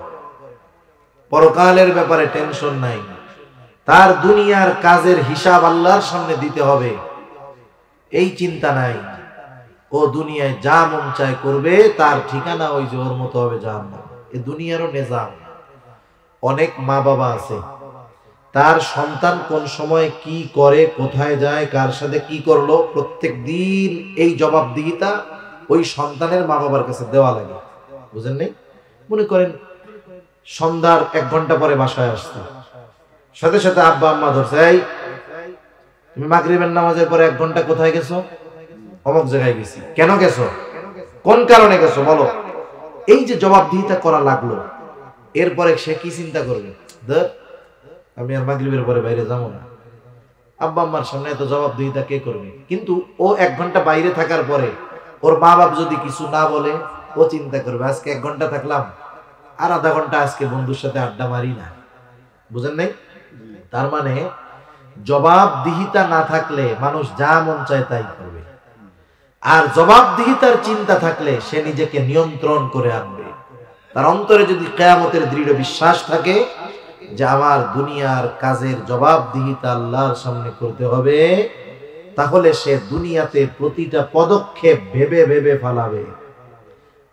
পরকালের ব্যাপারে টেনশন নাই, তার দুনিয়ার কাজের হিসাব আল্লাহর সামনে দিতে হবে, এই চিন্তা নাই, ও দুনিয়ায় যা মন চায় করবে, তার ঠিকানা ওই যে ওর মতো হবে জাহান্নাম। এই দুনিয়ারও নিজাম। অনেক মা বাবা আছে তার সন্তান কোন সময় কি করে, কোথায় যায়, কার সাথে কি করলো, প্রত্যেক দিন এই জবাবদিহিতা ওই সন্তানের মা বাবার কাছে দেওয়া লাগে। বুঝেন নাই? মনে করেন সন্ধ্যার 1 ঘন্টা পরে বাসায় আসছে, সাথে সাথে আব্বা আম্মা ধরছে, এই তুমি মাগরিবের নামাজের পরে 1 ঘন্টা কোথায় গেছো? অমুক জায়গায় গেছি। কেন গেছো? কোন কারণে গেছো বলো। এই যে জবাবদিহিতা করা লাগলো, এরপরে সে কি চিন্তা করবে? আমি আর মাগরিবের পরে বাইরে যাবো না, আব্বা আম্মার সামনে এত জবাবদিহিতা কে করবে? কিন্তু ও 1 ঘন্টা বাইরে থাকার পরে ওর মা বাপ যদি কিছু না বলে, ও চিন্তা করবে আজকে 1 ঘন্টা থাকলাম, আর আধা ঘন্টা আজকে বন্ধুর সাথে আড্ডা মারি না। বুঝেন নাই? তার মানে জবাবদিহিতা না থাকলে মানুষ যা মন চায় তাই করবে, আর জবাবদিহিতার চিন্তা থাকলে সে নিজেকে নিয়ন্ত্রণ করে আনবে। তার অন্তরে যদি কিয়ামতের দৃঢ় বিশ্বাস থাকে যে আমার দুনিয়ার কাজের জবাবদিহিতা আল্লাহর সামনে করতে হবে, তাহলে সে দুনিয়াতে প্রতিটা পদক্ষেপ ভেবে ভেবে ফেলাবে।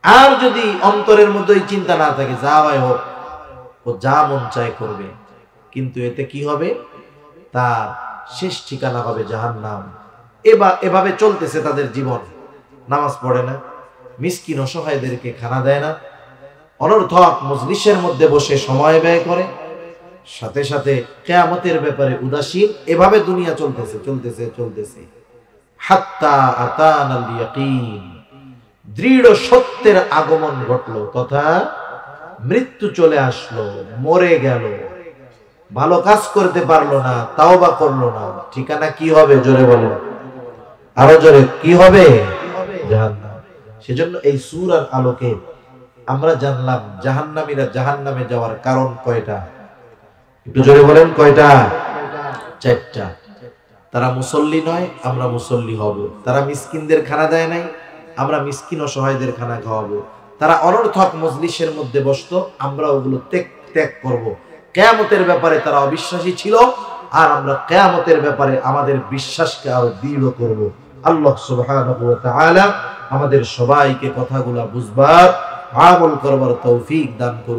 আর যদি অন্তরের মধ্যেই চিন্তা না থাকে, যা হয় হোক, ও যা মন চায় করবে, কিন্তু এতে কি হবে? তার শেষ ঠিকানা হবে জাহান্নাম। এভাবে চলতেছে তাদের জীবন। নামাজ পড়ে না, মিসকিন অসহায়দেরকে খানা দেয় না, অনর্থক মজলিসের মধ্যে বসে সময় ব্যয় করে, সাথে সাথে কিয়ামতের ব্যাপারে উদাসীন। এভাবে দুনিয়া চলতেছে চলতেছে চলতেছে, হাত্তা আতানাল ইয়াকিন, দৃঢ় সত্যের আগমন ঘটলো তথা মৃত্যু চলে আসলো, মরে গেল, ভালো কাজ করতে পারলো না, তাওবা করলো না, ঠিকানা কি হবে? জোরে বলো, আরো জোরে, কি হবে? জাহান্নাম। সেজন্য এই সূরার আলোকে আমরা জানলাম জাহান্নামীরা জাহান্নামে যাওয়ার কারণ কয়টা। একটু জোরে বলেন, কয়টা? 4টা। তারা মুসল্লি নয়, আমরা মুসল্লি হব। তারা মিসকিনদের খানা দেয় নাই, আমরা মিসকিন অসহায়দের খানা খাওয়াবো। তারা অনর্থক মজলিসের মধ্যে বসতো, আমরা ওগুলো ত্যাগ করব। কিয়ামতের ব্যাপারে তারা অবিশ্বাসী ছিল, আর আমরা কিয়ামতের ব্যাপারে আমাদের বিশ্বাসকে আরো দৃঢ় করব। আল্লাহ সুবহানাহু ওয়া তাআলা আমাদের সবাইকে কথাগুলো বুঝবার, আমল করবার তৌফিক দান করুন।